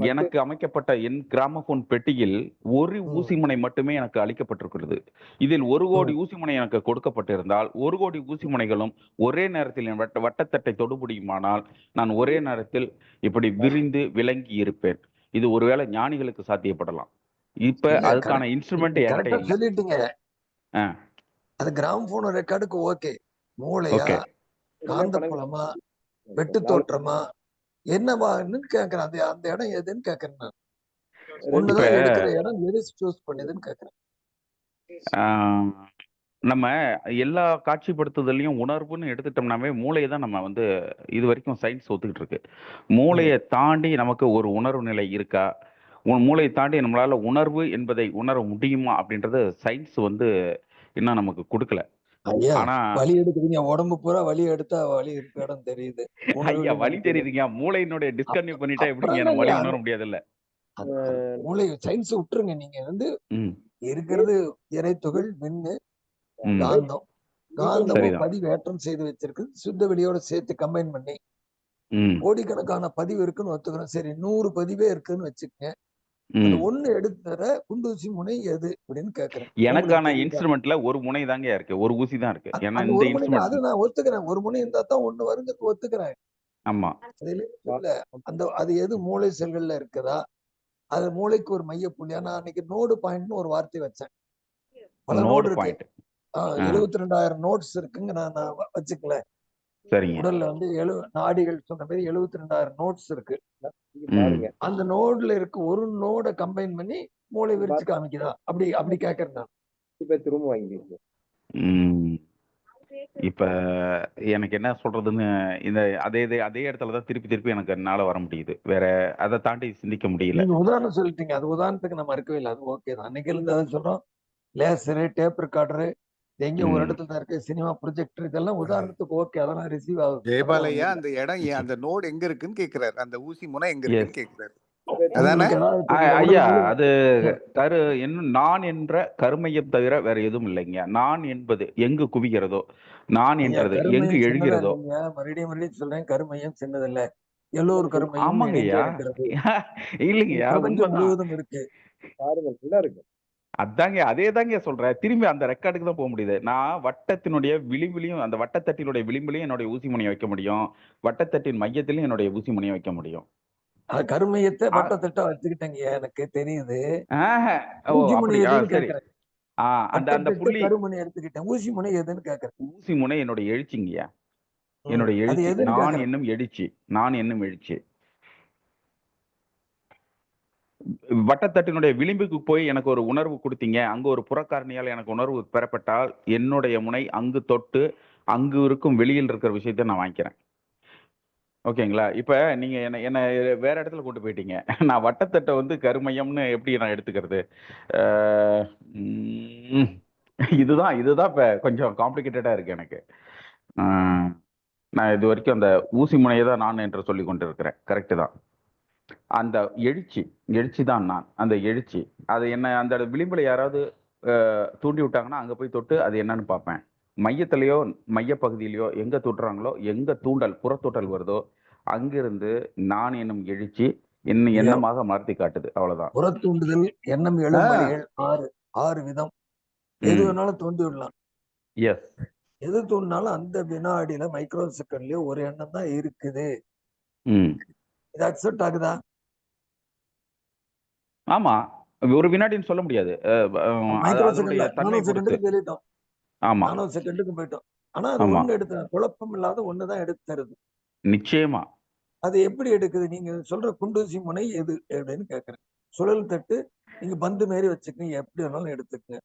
S6: எனக்கு அமைக்கப்பட்ட என் கிராமபோன் பெட்டியில் ஒரு ஊசி முனை மட்டுமே எனக்கு அளிக்கப்பட்டிருக்கிறது. இதில் 1 கோடி ஊசி முனை எனக்கு கொடுக்கப்பட்டிருந்தால் 1 கோடி ஊசி முனைகளும் ஒரே நேரத்தில் என் வட்டத்தட்டை தொடு முடியுமானால் நான் ஒரே நேரத்தில் இப்படி விரிந்து விளங்கி இருப்பேன். இது ஒருவேளை ஞானிகளுக்கு சாத்தியப்படலாம். இப்ப அதுக்கான இன்ஸ்ட்ருமெண்ட் என்கிட்ட இல்ல.
S3: சொல்லிட்டீங்க. அது கிராமபோன் ரெக்கார்டுக்கு ஓகே. மூளையா, காந்தப்புலமா, வெட்டு தோற்றமா, என்னவான்னு கேக்குறேன். அந்த இடம் எதுன்னு கேக்குறேன் நான். ஒண்ணுதான்
S6: இப்ப
S3: எடுக்கிற இடம் எது சூஸ் பண்ணுதுன்னு கேக்குறேன்.
S6: ஆஹ், நம்ம எல்லா காட்சிப்படுத்துதலையும் உணர்வுன்னு எடுத்துட்டோம்னாவே மூளையை தான் நம்ம வந்து இது வரைக்கும் சயின்ஸ் ஒத்துக்கிட்டு இருக்கு. மூளையை தாண்டி நமக்கு ஒரு உணர்வு நிலை இருக்கா, உன் மூளையை தாண்டி நம்மளால உணர்வு என்பதை உணர முடியுமா அப்படின்றது சயின்ஸ் வந்து இன்னும் நமக்கு கொடுக்கல.
S3: ஐயா
S6: ஆனா
S3: வலி எடுக்குதுங்க, உடம்பு பூரா வலி எடுத்தா வலி இருக்க இடம் தெரியுது,
S6: ஐயா
S3: உணர்வுலையும்
S6: வலி
S3: வலி தெரியுது.
S6: தெரியுதுங்க, மூளையினுடைய டிஸ்கன்டினியூ பண்ணிட்டா
S3: அப்புறம்
S6: எப்படிங்க நம்ம
S3: என்னங்க
S6: வலி உணர முடியாதுல்ல?
S3: அது மூளை சயின்ஸ் விட்டுருங்க. நீங்க வந்து
S6: ம்
S3: இருக்கிறது இறைத்துகள், மின்னு,
S6: ம்
S3: காந்தம். காந்தமும்
S6: சரிதான்.
S3: பதிவு ஏற்றம் செய்து வச்சிருக்கு, சுத்த வெளியோட சேர்த்து கம்பைன் பண்ணி
S6: ம்
S3: கோடிக்கணக்கான பதிவு இருக்குன்னு ஒத்துக்கிறோம். சரி 100 பதிவே இருக்குன்னு வச்சுக்கங்க. அந்த
S6: ம்
S3: ஒண்ணு எடுத்துற குண்டூசி முனை எது அப்படின்னு கேக்குறேன். உங்களுக்கு
S6: எனக்கான
S3: தெரியுதா?
S6: இன்ஸ்ட்ருமெண்ட்ல ஒரு முனை தாங்க இருக்கு, ஒரு ஊசி தான் இருக்கு. ஏன்னா
S3: அந்த
S6: இந்த
S3: ஒரு முனைக்கு அது
S6: இன்ஸ்ட்ருமெண்ட்
S3: நான் ஒத்துக்கிறேன். ஒரு முனை இருந்தா தான் ஒண்ணு வருங்கிறது ஒத்துக்கிறேன்.
S6: ஆமா
S3: அதுல இல்ல அது எது மூளை செல்கள்ல இருக்குதா, அது மூளைக்கு ஒரு மைய புள்ளியா? நான் அன்னைக்கு நோடு பாயிண்ட்னு ஒரு வார்த்தை வச்சேன். பல நோடு
S6: நோடு
S3: இருக்கு.
S6: பாயிண்ட்.
S3: 72,000 நோட்ஸ் இருக்குங்க. நான் வச்சுக்கல.
S6: சரிங்க.
S3: உடல்ல வந்து நாடிகள் சொன்ன மாதிரி 72,000 நோட்ஸ் இருக்கு.
S6: ம்
S2: பாருங்க.
S3: அந்த நோட்ல இருக்க ஒரு நோட கம்பைன் பண்ணி மூளை விரிச்சு காமிக்குதா? அப்படி கேக்குறேன் நான்.
S2: இப்ப திரும்ப வாங்கிக்கலாம்.
S6: ம் இப்ப எனக்கு என்ன சொல்றதுன்னு இந்த அதே இடத்துல தான் திருப்பி திருப்பி எனக்கு என்னால வர முடியுது. வேற அதை தாண்டி சிந்திக்க முடியல.
S3: நீங்க உதாரணம் சொல்லிட்டீங்க. அது உதாரணத்துக்கு நம்ம இருக்கவே இல்லை. அது ஓகே தான். அன்னைக்கு இருந்து அதை சொல்றோம். லேசரு, டேப் ரெக்கார்டரு, எங்க ஒரு
S6: ம்
S3: இடத்துல தான் இருக்கு, சினிமா ப்ரொஜெக்டர், இதெல்லாம் உதாரணத்துக்கு ஓகே, அதெல்லாம் ரிசீவ் ஆகுது. அதெல்லாம்
S1: ஜெயபாலையா
S3: ஒண்ணும் இல்ல.
S1: அந்த இடம் அந்த நோடு எங்க இருக்குன்னு கேக்குறாரு, அந்த ஊசி முனை எங்க
S6: எஸ்
S1: இருக்குன்னு கேக்குறாரு. அதானே?
S3: உங்களுக்கு ஏதாவது தெரியுதா?
S6: ஐயா
S3: உடல் முழு
S6: அது நான் என்ற கருமையம் தவிர வேற எதுவும் இல்லைங்க. நான் என்பது எங்கு குவிகிறதோ, நான்
S3: ஐயா
S6: என்றது எங்கு
S3: கருமையம் சின்னதா
S6: எழுகிறதோ.
S3: இல்லைங்க. மறுபடியும் சொல்றேன், கருமையம் சின்னதில்ல. எல்லோரு கருமையும்
S6: ஆமாங்க
S3: இணைந்தே
S6: ஐயா.
S3: இருக்கிறது.
S6: இல்லைங்கய்யா,
S3: பிரபஞ்சம்
S6: உண்மைதான்.
S3: முழுவதும் இருக்கு.
S2: பாருங்க நல்லா இருக்கு.
S6: அதாங்க அதே தாங்க சொல்றேன். திரும்பி அந்த ரெக்கார்டுக்கு தான் போக முடியுது. நான் வட்டத்தினுடைய விளிம்பிலையும் அந்த வட்டத்தட்டினுடைய விளிம்பிலையும் என்னுடைய ஊசி முனையை வைக்க முடியும், வட்டத்தட்டின் மையத்திலையும் என்னுடைய ஊசி முனையை வைக்க முடியும்.
S3: கருமையத்தை
S6: அ-
S3: வட்டத்திட்ட வச்சுக்கிட்டேங்க, எனக்கு தெரியுது.
S6: ஆஹ். ஓ
S3: ஊசி முனை
S6: அப்படியா?
S3: எதுன்னு
S6: சரி.
S3: கேக்குறேன்.
S6: அந்த அந்த
S3: வட்டத்திட்ட
S6: புள்ளி
S3: கருமுனை எடுத்துக்கிட்டேன். ஊசி முனை எதுன்னு கேக்குறேன்.
S6: ஊசி முனை என்னுடைய எழுச்சிங்கய்யா, என்னுடைய
S3: அது
S6: எழுச்சி.
S3: எதுன்னு
S6: நான்
S3: கேக்குறேன்.
S6: என்னும் எழுச்சி, நான் என்னும் எழுச்சி. வட்டத்தட்டினுடைய விளிம்புக்கு போய் எனக்கு ஒரு உணர்வு கொடுத்தீங்க, அங்க ஒரு புறக்காரணியால் எனக்கு உணர்வு பெறப்பட்டால் என்னுடைய முனை அங்கு தொட்டு அங்கு இருக்கும் வெளியில் இருக்கிற விஷயத்தை நான் வாங்கிக்கிறேன். ஓகேங்களா? இப்ப நீங்க என்ன என்ன வேற இடத்துல கொண்டு போயிட்டீங்க. நான் வட்டத்தட்டை வந்து கருமையம்னு எப்படி நான் எடுத்துக்கிறது? அஹ் உம் இதுதான் இப்ப கொஞ்சம் காம்ப்ளிகேட்டடா இருக்கு எனக்கு. அஹ் நான் இது வரைக்கும் அந்த ஊசி முனையை தான் நான் என்று சொல்லி கொண்டு இருக்கிறேன். கரெக்டு தான். அந்த எழுச்சி தான் நான். அந்த எழுச்சி அது என்ன, அந்த விளிம்புல யாராவது தூண்டி விட்டாங்கன்னா அங்க போய் தொட்டு அது என்னன்னு பார்ப்பேன். மையத்திலேயோ மையப்பகுதியிலையோ எங்க தொட்டுறாங்களோ, எங்க புறத்தூட்டல் வருதோ அங்கிருந்து நான் என்னும் எழுச்சி எண்ணமாக மாற்றி காட்டுது. அவ்வளவுதான்.
S3: புறத்தூண்டுதல், எண்ணம் எழும்
S1: ஆஹ்
S3: வழிகள் 6 விதம். எது
S6: ம்
S3: வேணாலும் தூண்டி விடலாம்.
S6: எஸ்.
S3: எது தூண்டினாலும் அந்த வினாடியில மைக்ரோ செகண்ட்லயோ ஒரு எண்ணம் தான் இருக்குது.
S6: ம்
S3: இது அக்செப்ட் ஆகுதா?
S6: ஆமா, ஒரு வினாடின்னு சொல்ல முடியாது.
S3: மைக்ரோ
S6: அதனுடைய
S3: செகண்ட்ல
S6: தன்மை
S3: நானோ
S6: பொறுத்து.
S3: செகண்டுக்கு வெளியிட்டோம்.
S6: ஆமா
S3: நானோ செகண்டுக்கு போயிட்டோம். ஆனா அது
S6: ஆமா
S3: ஒண்ணு எடுத்து குழப்பம் இல்லாத ஒண்ணுதான் எடுத்து தருது.
S6: நிச்சயமா.
S3: அது எப்படி எடுக்குது? நீங்க சொல்ற குண்டூசி முனை எது அப்படின்னு கேக்குறேன். சுழல் தட்டு நீங்க பந்து மாரி வச்சுக்கங்க, எப்படி வேணாலும் எடுத்துக்கங்க.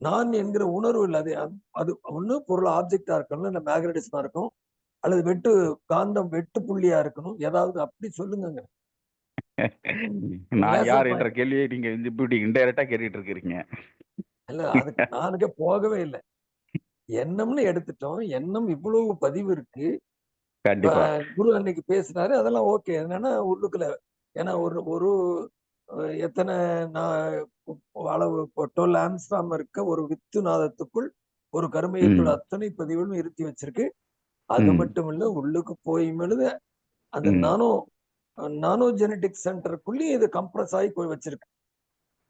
S3: நான் என்கிற உணர்வு இல்லை. அது ஒண்ணு பொருள் ஆப்ஜெக்டா இருக்கணும், இல்ல மேக்னடிசமா இருக்கும், அல்லது காந்தம் வெட்டு புள்ளியா இருக்கணும். ஏதாவது அப்படி சொல்லுங்க.
S6: நான்
S3: லேசர்
S6: யார் என்ற
S3: பாயிண்ட்
S6: கேள்வியை நீங்க இப்படி இன்டைரக்டா கேட்டுட்டு இருக்கிறீங்க.
S3: இல்ல, அதுக்கு நானுக்கே போகவே இல்லை. எண்ணம்னு எடுத்துட்டோம். எண்ணம் இவ்வளவு பதிவு இருக்கு.
S6: கண்டிப்பா.
S3: குரு அன்னைக்கு பேசினாரு, அதெல்லாம் ஓகே. என்னன்னா உள்ளுக்குள்ள ஏன்னா ஒரு ஒரு எத்தனை அளவு 12 ஆம்ஸ்ட்ராம் இருக்க ஒரு வித்து நாதத்துக்குள் ஒரு கருமையத்தோட
S6: ம்
S3: அத்தனை பதிவுகளும் இருத்தி வச்சிருக்கு. அது
S6: ம்
S3: மட்டும் இல்ல, உள்ளுக்கு போய் மெழுத அந்த
S6: ம்
S3: நானோ ஜெனடிக் சென்டருக்குள்ளேயும் இது கம்ப்ரஸ் ஆகி போய் வச்சிருக்கு.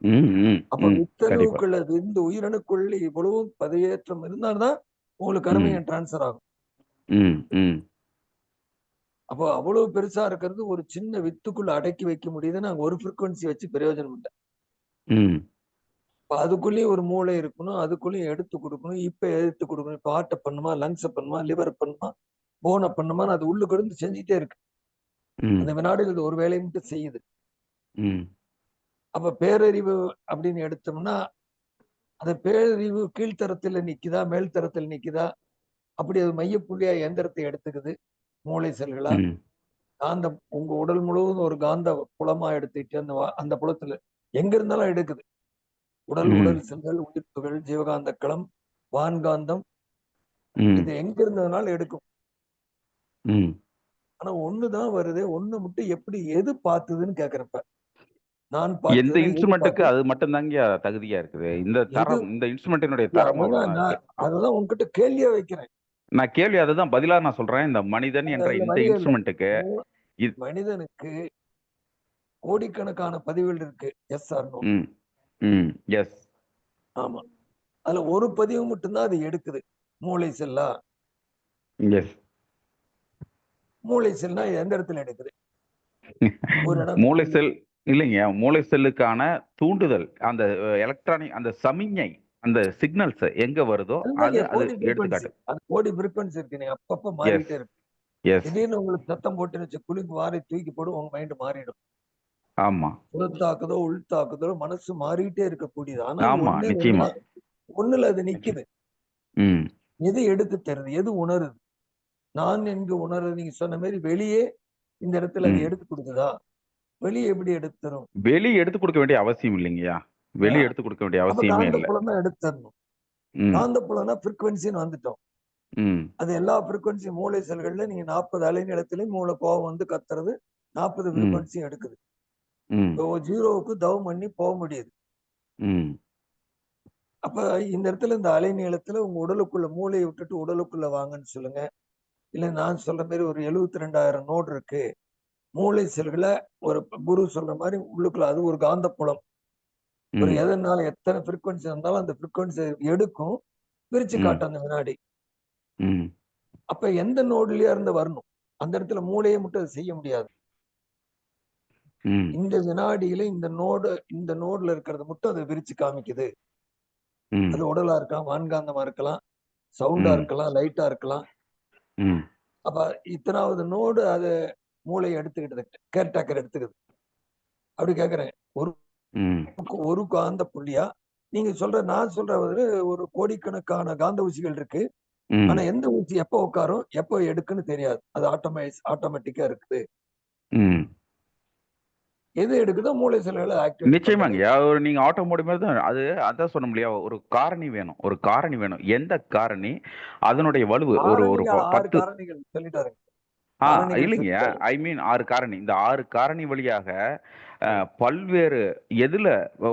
S6: ம் ம்
S3: அப்ப
S6: ம் கண்டிப்பா.
S3: வித்தணுக்குள்ள இந்த உயிரணுக்குள்ள இவ்வளவு பதிவேற்றம் இருந்தால்தான் உங்களுக்கு
S6: ம்
S3: கருமையம் டிரான்ஸ்ஃபர் ஆகும்.
S6: ம் ம்
S3: அப்போ அவ்வளவு பெருசா இருக்கிறது ஒரு சின்ன வித்துக்குள்ள அடக்கி வைக்க முடியுதுன்னு நாங்க ஒரு ஃப்ரீக்வன்சி வச்சு பிரயோஜனம் இல்லை.
S6: ம்
S3: இப்ப அதுக்குள்ளேயும் ஒரு மூளை இருக்கணும், அதுக்குள்ளேயும் எடுத்து கொடுக்கணும். இப்ப எடுத்து கொடுக்கணும். இப்ப ஹார்ட்டை பண்ணுமா, லங்ஸை பண்ணுமா, லிவரை பண்ணுமா, போனை பண்ணுமான்னு அது உள்ளுக்கு இருந்து செஞ்சுட்டே இருக்கு.
S6: ம்
S3: அந்த வினாடிகள் ஒரு வேலையை மட்டும் செய்யுது.
S6: ம்.
S3: அப்ப பேரறிவு அப்படின்னு எடுத்தோம்னா அந்த பேரறிவு கீழ்த்தரத்துல நிக்குதா மேல் தரத்தில் நிக்குதா, அப்படி அது மையப்புள்ளியா எந்திரத்தை எடுத்துக்குது மூளை செல்களா.
S6: ம்.
S3: காந்தம் உங்க உடல் முழுவதும் ஒரு காந்த புலமா எடுத்துட்டு அந்த புலத்துல எங்க இருந்தாலும் எடுக்குது.
S6: ம்.
S3: உடல் செல்கள், உயிர்ப்புகள், ஜீவகாந்த களம், வான்காந்தம்,
S6: ம்.
S3: இது எங்க இருந்ததுனாலும் எடுக்கும்.
S6: ம்.
S3: ஆனா ஒண்ணுதான் வருது, ஒண்ணு மட்டும் எப்படி எது பார்த்ததுன்னு கேக்குறப்ப நான்
S6: எந்த
S3: பார்த்ததுன்னா எது
S6: இன்ஸ்ட்ருமெண்ட்டுக்கு
S3: பார்த்தது
S6: அது மட்டும் தாங்கயா தகுதியா இருக்குது. இந்த
S3: எது.
S6: தரம், இந்த இன்ஸ்ட்ருமெண்ட்டினுடைய
S3: இல்ல,
S6: தரம்
S3: அதுதான்
S6: அவ்வளவுதான்
S3: நான்
S6: இருக்கு.
S3: அதுதான் உங்ககிட்ட கேள்வியா வைக்கிறேன்.
S6: நான் கேள்வி அதுதான் பதிலா நான் சொல்றேன். இந்த மனிதன் என்ற
S3: அதுல
S6: இந்த
S3: வழியே இல்ல.
S6: இன்ஸ்ட்ருமெண்ட்டுக்கு இது
S3: மனிதனுக்கு கோடிக்கணக்கான பதிவுகள் இருக்கு. Yes or no.
S6: Hmm. Hmm. S.
S3: ஆமா. அதுல ஒரு பதிவு மட்டும்தான் அது எடுக்குது. மூளை செல்லா.
S6: எஸ்.
S3: மூளை செல்னா எந்த இடத்துல எடுக்குது? ஒரு இடம்
S6: மூளை செல் இல்லைங்க. மூளை செல்லுக்கான தூண்டுதல், அந்த எலக்ட்ரானிக் அந்த சமிஞ்ஞை, அந்த சிக்னல்ஸ் எங்க வருதோ அது
S3: அதுதான்
S6: அது
S3: கோடி ஃப்ரீக்வன்சி.
S6: எடுத்துக்காட்டு.
S3: அது கோடி ஃப்ரீக்வன்சி இருக்கு. நீங்க அப்பப்ப
S6: எஸ்.
S3: மாறிட்டே இருக்கு.
S6: எஸ்.
S3: திடீர்னு உங்களுக்கு சத்தம் போட்டுன்னு வச்சு குளிக்கு வாரி தூக்கி போடும், உங்க மைண்ட் மாறிடும்.
S6: ஆமா.
S3: புறத்தாக்குதோ உள்தாக்குதோ மனசு மாறிட்டே இருக்கக்கூடியது. ஆனா
S6: ஆமா.
S3: ஒண்ணே
S6: நிச்சயமா.
S3: ஒண்ணுதான். ஒண்ணுல அது நிக்குது.
S6: ம்.
S3: எது எடுத்து தருது? எது உணருது? நான் என்கு உணர்றது நீங்க சொன்ன மாதிரி வெளியே இந்த இடத்துல அது
S6: ம்.
S3: எடுத்து கொடுக்குதா? வெளியே எப்படி எடுத்து தரும்?
S6: வெளிய எடுத்து குடுக்க வேண்டிய அவசியம் இல்லைங்கய்யா. வெளிய எடுத்து குடுக்க வேண்டிய
S3: அப்ப
S6: அவசியமே
S3: காந்த
S6: இல்ல.
S3: புலம் தான் எடுத்து தரணும்.
S6: ம்.
S3: காந்த புலம்னா ஃப்ரீக்வன்சின்னு வந்துட்டோம்.
S6: ம்.
S3: அது எல்லா ஃப்ரீக்வன்சி மூளை செல்கள்ல நீங்க 40 அலைநீளத்திலையும் மூளை கோவம் வந்து கத்துறது 40
S6: ம்.
S3: ஃப்ரீக்வன்சியும் எடுக்குது.
S6: ம்.
S3: இப்போ 0க்கு தவம் பண்ணி போக முடியுது.
S6: ம்.
S3: அப்ப இந்த இடத்துல இந்த அலைநீளத்துல உங்க உடலுக்குள்ள மூளையை விட்டுட்டு உடலுக்குள்ள வாங்கன்னு சொல்லுங்க. இல்ல நான் சொல்ற மாதிரி ஒரு 72,000 நோடு இருக்கு. மூளை செல்கள ஒரு குரு சொல்ற மாதிரி உள்ளுக்குள்ள அது ஒரு காந்த புலம். ஒரு
S6: ம்.
S3: எதனால எத்தனை ஃப்ரீக்வன்சி இருந்தாலும் அந்த ஃப்ரீக்வன்சி எடுக்கும். பிரிச்சு
S6: ம்.
S3: காட்டும் அந்த வினாடி.
S6: ம்.
S3: அப்ப எந்த நோடுலயா இருந்து வரணும்? அந்த இடத்துல மூளையை மட்டும் அது செய்ய முடியாது.
S6: ம்.
S3: இந்த வினாடியில இந்த நோடுல இருக்கிறது மட்டும் அதை விரிச்சு காமிக்குது.
S6: ம்.
S3: அது உடலா இருக்கலாம், வான்காந்தமா இருக்கலாம், சவுண்டா
S6: ம்.
S3: இருக்கலாம், லைட்டா இருக்கலாம்.
S6: ம்.
S3: அப்ப இத்தனாவது நோடு அது மூளையை எடுத்துக்கிட்டது. கேர்டேக்கர் எடுத்துக்குது. அப்படி கேட்கிறேன். ஒரு
S6: ம்.
S3: ஒரு காந்த புள்ளியா நீங்க நான் சொல்றது ஒரு கோடிக்கணக்கான காந்த ஊசிகள் இருக்கு.
S6: ம்.
S3: ஆனா எந்த ஊசி எப்ப உட்காரும், எப்ப எடுக்குன்னு தெரியாது. அது ஆட்டோமேட்டிக்கா இருக்குது.
S6: ம்.
S3: எது எடுக்குதோ மூளை செல்களை ஆக்டிவேட் பண்றது.
S6: நிச்சயமாங்கய்யா. ஒரு நீங்க ஆட்டோமோட்டிவ் மாரி தான். அதான் சொன்னோம் இல்லையா? ஒரு காரணி வேணும். ஒரு காரணி வேணும். எந்த காரணி? அதனுடைய வலுவு ஒரு ஒரு
S3: காரணிகள் 6
S6: 10
S3: காரணிகள் சொல்லிட்டாருங்க.
S6: ஆ
S3: காரணிகள்
S6: இல்லைங்க.
S3: சொல்லிட்டாரு.
S6: ஐ மீன் 6 காரணி. இந்த 6 காரணி வழியாக பல்வேறு எதுல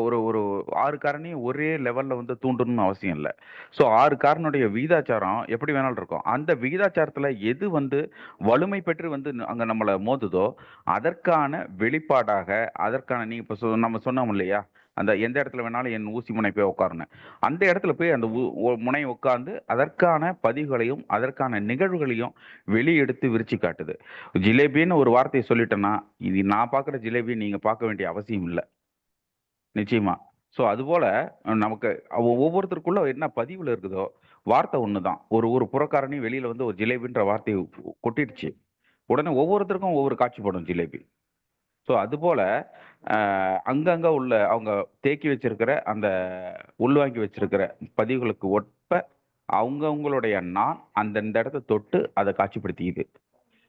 S6: ஒரு ஒரு 6 காரணியும் ஒரே லெவல்ல வந்து தூண்டணும்னு அவசியம் இல்ல. ஸோ 6 காரணியுடைய விகிதாச்சாரம் எப்படி வேணாலும் இருக்கும். அந்த விகிதாச்சாரத்துல எது வந்து வலிமை பெற்று வந்து அங்க நம்மள மோதுதோ, அதற்கான வெளிப்பாடாக, அதற்கான நீங்க இப்ப நம்ம சொன்னோம் இல்லையா? அந்த எந்த இடத்துல வேணாலும் என் ஊசி முனை போய் உட்காருன்னு. அந்த இடத்துல போய் அந்த முனை உட்கார்ந்து அதற்கான பதிவுகளையும், அதற்கான நிகழ்வுகளையும் வெளியெடுத்து விரிச்சு காட்டுது. ஜிலேபின்னு ஒரு வார்த்தைய சொல்லிட்டேன்னா, இது நான் பார்க்குற ஜிலேபி நீங்க பார்க்க வேண்டிய அவசியம் இல்ல. நிச்சயமா. ஸோ அதுபோல நமக்கு ஒவ்வொருத்தருக்குள்ள என்ன பதிவுல இருக்குதோ, வார்த்தை ஒண்ணுதான். ஒரு ஒரு புறக்காரணி வெளியில வந்து ஒரு ஜிலேபின்ற வார்த்தைய கொட்டிடுச்சு. உடனே ஒவ்வொருத்தருக்கும் ஒவ்வொரு காட்சிப்படும் ஜிலேபி. ஸோ அதுபோல அங்கங்க உள்ள அவங்க தேக்கி வச்சிருக்கிற அந்த உள்வாங்கி வச்சிருக்கிற பதிவுகளுக்கு ஒப்ப அவங்கவங்களுடைய நான் அந்தந்த இடத்த தொட்டு அதை காட்சிப்படுத்திக்குது.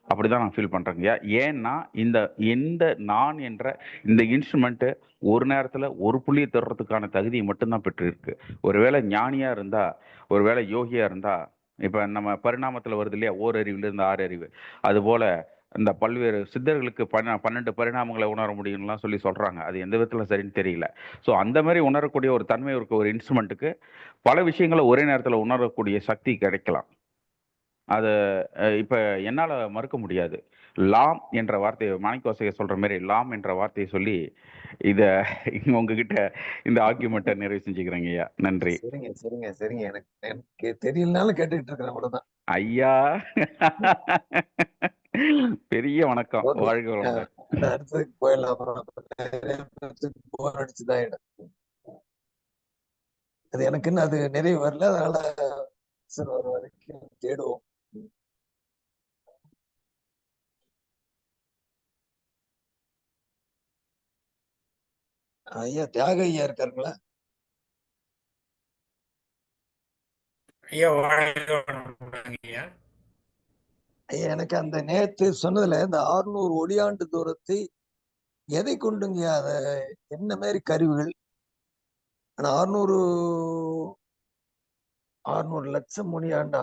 S6: அப்படிதான் நான் ஃபீல் பண்றேங்கய்யா. ஏன்னா இந்த இந்த நான் என்ற இந்த இன்ஸ்ட்ருமெண்ட் ஒரு நேரத்துல ஒரு புள்ளிய தொடுறதுக்கான தகுதியை மட்டும்தான் பெற்றிருக்கு. ஒருவேளை ஞானியா இருந்தா, ஒருவேளை யோகியா இருந்தா, இப்ப நம்ம பரிணாமத்துல வருது இல்லையா? ஓரறிவிலிருந்து 6 அறிவு. அதுபோல இந்த பல்வேறு சித்தர்களுக்கு 12 பரிணாமங்களை உணர முடியும்லாம் சொல்றாங்க. அது எந்த விதத்துல சரின்னு தெரியல. ஸோ அந்த மாதிரி உணரக்கூடிய ஒரு தன்மை இருக்க ஒரு இன்ஸ்ட்ருமெண்ட்டுக்கு பல விஷயங்கள ஒரே நேரத்துல உணரக்கூடிய சக்தி கிடைக்கலாம். அத இப்ப என்னால மறுக்க முடியாது. லாம் என்ற வார்த்தைய மாணிக்கவாசகர் சொல்ற மாரி லாம் என்ற வார்த்தைய சொல்லி, இத உங்ககிட்ட இந்த ஆர்கியூமெண்ட்ட நிறைவு செஞ்சுக்கிறேங்கய்யா. நன்றி.
S3: சரிங்க. எனக்கு தெரியலனாலும் கேட்டுக்கிட்டு இருக்கிறேன் அவ்வளவுதான்.
S6: ஐயா! பெரிய வணக்கம்.
S3: ஓகே.
S6: வாழ்க வளமுடன்.
S3: அடுத்ததுக்கு போயிடலாம். அப்புறம் நிறைய பேருக்கு போர் அடிச்சுதான் ஆயிடும். அது எனக்குன்னு அது நிறைவு வரல. அதனால சரி வர வரைக்கும் தேடுவோம். ஐயா தியாக ஐயா இருக்காருங்களா?
S7: ஐயா வாழ்க வளமுடன் ஐயா.
S3: ஐயா எனக்கு அந்த நேத்து சொன்னதுல இந்த 600 ஒளியாண்டு தூரத்தை எதை கொண்டுங்க அத என்ன மாதிரி கருவிகள்? ஆனா 600 லட்சம் ஒளியாண்டா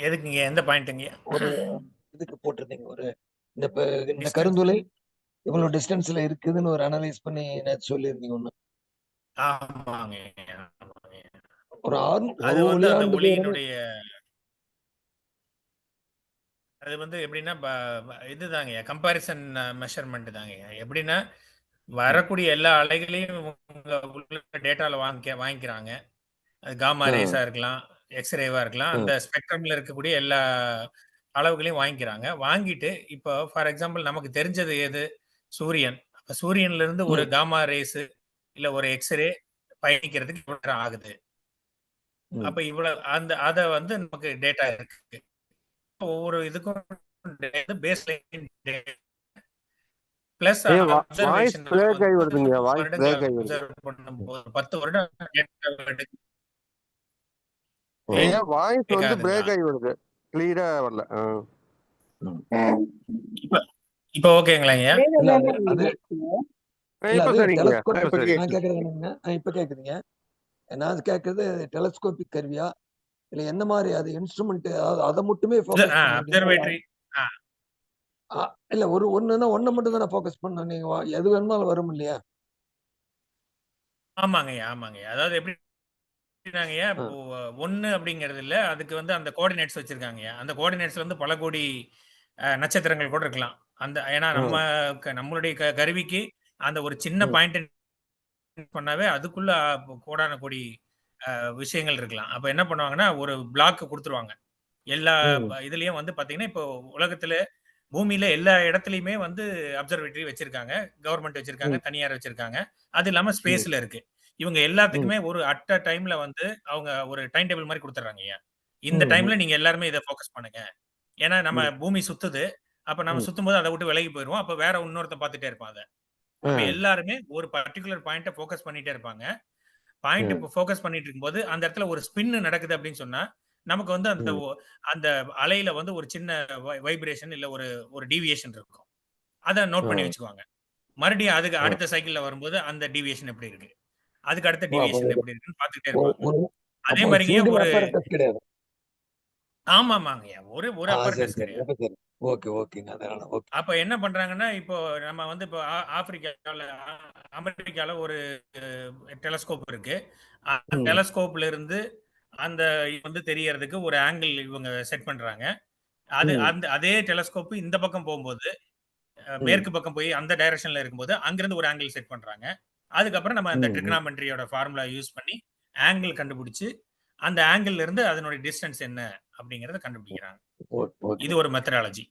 S7: எதுக்குங்க? எந்த பாயிண்ட்டுங்க?
S3: ஒரு இதுக்கு போட்டிருந்தீங்க ஒரு இந்த இந்த
S7: Distance.
S3: கருந்துளை இவ்வளவு டிஸ்டன்ஸ்ல இருக்குதுன்னு ஒரு அனலைஸ் பண்ணி நேத்து சொல்லியிருந்தீங்க ஒண்ணு.
S7: ஆமாங்க ஐயா, ஆமாங்க ஐயா.
S3: ஒரு
S7: அது
S3: ஒரு
S7: வந்து அந்த
S3: ஒளியாண்டு தூரம்
S7: ஒளியினுடைய அது வந்து எப்படின்னா இதுதாங்க கம்பாரிசன் மெஷர்மெண்ட் தாங்க. எப்படின்னா வரக்கூடிய எல்லா அலைகளையும் உங்க உள்ள டேட்டால வாங்கிக்கிறாங்க. அது காமா ரேஸா இருக்கலாம், எக்ஸ்ரேவா இருக்கலாம். அந்த ஸ்பெக்ட்ரம்ல இருக்கக்கூடிய எல்லா அளவுகளையும் வாங்கிக்கிறாங்க. வாங்கிட்டு இப்போ ஃபார் எக்ஸாம்பிள் நமக்கு தெரிஞ்சது எது? சூரியன். அப்ப சூரியன்ல இருந்து ஒரு காமா ரேஸ் இல்ல ஒரு எக்ஸ்ரே பயணிக்கிறதுக்கு இவ்வளவு நேரம் ஆகுது. அப்ப இவ்வளவு அத வந்து நமக்கு டேட்டா இருக்கு. ஒவ்வொரு இதுக்கும் base line plus
S4: voice
S7: observation
S4: break ஆகி வருதுங்க. வாய்ஸ் பிரேக் ஆகி வருது.
S7: அப்சர்வ் பண்ணும்போது 10 வருடம்
S4: ஐயா வாய்ஸ் வந்து
S7: கேட்காதுங்களா?
S4: பிரேக் ஆகி வருது. கிளியரா வரல.
S7: இப்ப ஓகேங்களா ஐயா?
S3: இல்ல அது இல்ல
S4: இப்ப
S3: அது
S4: சரிங்க.
S3: டெலஸ்கோப்
S4: இப்ப சரி.
S3: நான் கேக்குறது என்னங்க இப்ப கேக்குதுங்க. நான் கேக்குறது டெலஸ்கோபிக் கருவியா இல்ல என்ன மாதிரி அது இன்ஸ்ட்ருமெண்ட் அதை மட்டுமே ஃபோக்கஸ் பண்ணுவீங்க?
S7: அப்சர்வேட்டரி
S3: இல்ல ஒரு ஒண்ணுன்னா ஒண்ணு மட்டும் தானே ஃபோக்கஸ் பண்ணணும். நீங்க எது வேணுமாலும் வரும் இல்லையா?
S7: ஆமாங்கய்யா, ஆமாங்கய்யா. அதாவது எப்படின்னாங்கய்யா, இப்போ 1 அப்படிங்கிறது இல்ல. அதுக்கு வந்து அந்த கோஆர்டினேட்ஸ் வச்சிருக்காங்கய்யா. அந்த கோஆர்டினேட்ஸ்ல வந்து பல கோடி நட்சத்திரங்கள் கூட இருக்கலாம். அந்த ஏன்னா நம்மளுடைய கருவிக்கு அந்த ஒரு சின்ன பாயிண்ட் பண்ணாவே அதுக்குள்ள கோடான கோடி விஷயங்கள் இருக்கலாம். அப்ப என்ன பண்ணுவாங்கன்னா ஒரு பிளாக் கொடுத்துருவாங்க. எல்லா இதுலயும் வந்து பாத்தீங்கன்னா இப்போ உலகத்துல பூமியில எல்லா இடத்துலயுமே வந்து அப்சர்வேட்டரி வச்சிருக்காங்க. கவர்மெண்ட் வச்சிருக்காங்க, தனியார் வச்சிருக்காங்க. அது இல்லாம ஸ்பேஸ்ல இருக்கு. இவங்க எல்லாத்துக்குமே ஒரு அட் அ டைம்ல வந்து அவங்க ஒரு டைம் டேபிள் மாதிரி கொடுத்துறாங்கய்யா. இந்த டைம்ல நீங்க எல்லாருமே இதை ஃபோக்கஸ் பண்ணுங்க. ஏன்னா நம்ம பூமி சுத்துது. அப்ப நம்ம சுத்தும்போது அதை விட்டு விலகி போயிருவோம். அப்ப வேற இன்னொருத்த பார்த்துட்டே இருப்பான் அதை. அப்ப எல்லாருமே ஒரு பர்டிகுலர் பாயிண்ட ஃபோக்கஸ் பண்ணிட்டே இருப்பாங்க. பாயிண்ட் ஃபோக்கஸ் பண்ணிட்டு இருக்கும்போது அந்த இடத்துல ஒரு ஸ்பின் நடக்குது அப்படின்னு சொன்னா நமக்கு வந்து அந்த அலையில வந்து ஒரு சின்ன வைப்ரேஷன் இல்ல ஒரு டீவியேஷன் இருக்கும். அதை நோட் பண்ணி வச்சுக்குவாங்க. மறுபடியும் அதுக்கு அடுத்த சைக்கிள்ல வரும்போது அந்த டீவியேஷன் எப்படி இருக்கு, அதுக்கு அடுத்த டீவியேஷன் எப்படி இருக்குன்னு பாத்துக்கிட்டே இருப்பாங்க. அதே மாதிரியே ஒரு
S3: கிடையாது.
S7: ஆமாமாங்கய்யா ஒரு அப்பரேட்டஸ் கிடையாது.
S3: ஓகே ஓகேங்க. அதனால ஓகே.
S7: அப்ப என்ன பண்றாங்கன்னா இப்போ நம்ம வந்து இப்போ அமெரிக்கால ஒரு டெலஸ்கோப் இருக்கு. டெலஸ்கோப்ல இருந்து அந்த வந்து தெரியறதுக்கு ஒரு ஆங்கிள் இவங்க செட் பண்றாங்க. அது அதே டெலஸ்கோப் இந்த பக்கம் போகும்போது மேற்கு பக்கம் போய் அந்த டைரக்ஷன்ல இருக்கும்போது அங்கிருந்து ஒரு ஆங்கிள் செட் பண்றாங்க. அதுக்கப்புறம் நம்ம அந்த ட்ரிகனாமெட்ரியோட ஃபார்முலா யூஸ் பண்ணி ஆங்கிள் கண்டுபிடிச்சு அந்த ஆங்கிள் இருந்து அதனுடைய டிஸ்டன்ஸ் என்ன அப்படிங்கறத கண்டுபிடிக்கிறாங்க. இது ஒரு மெத்தடாலஜி.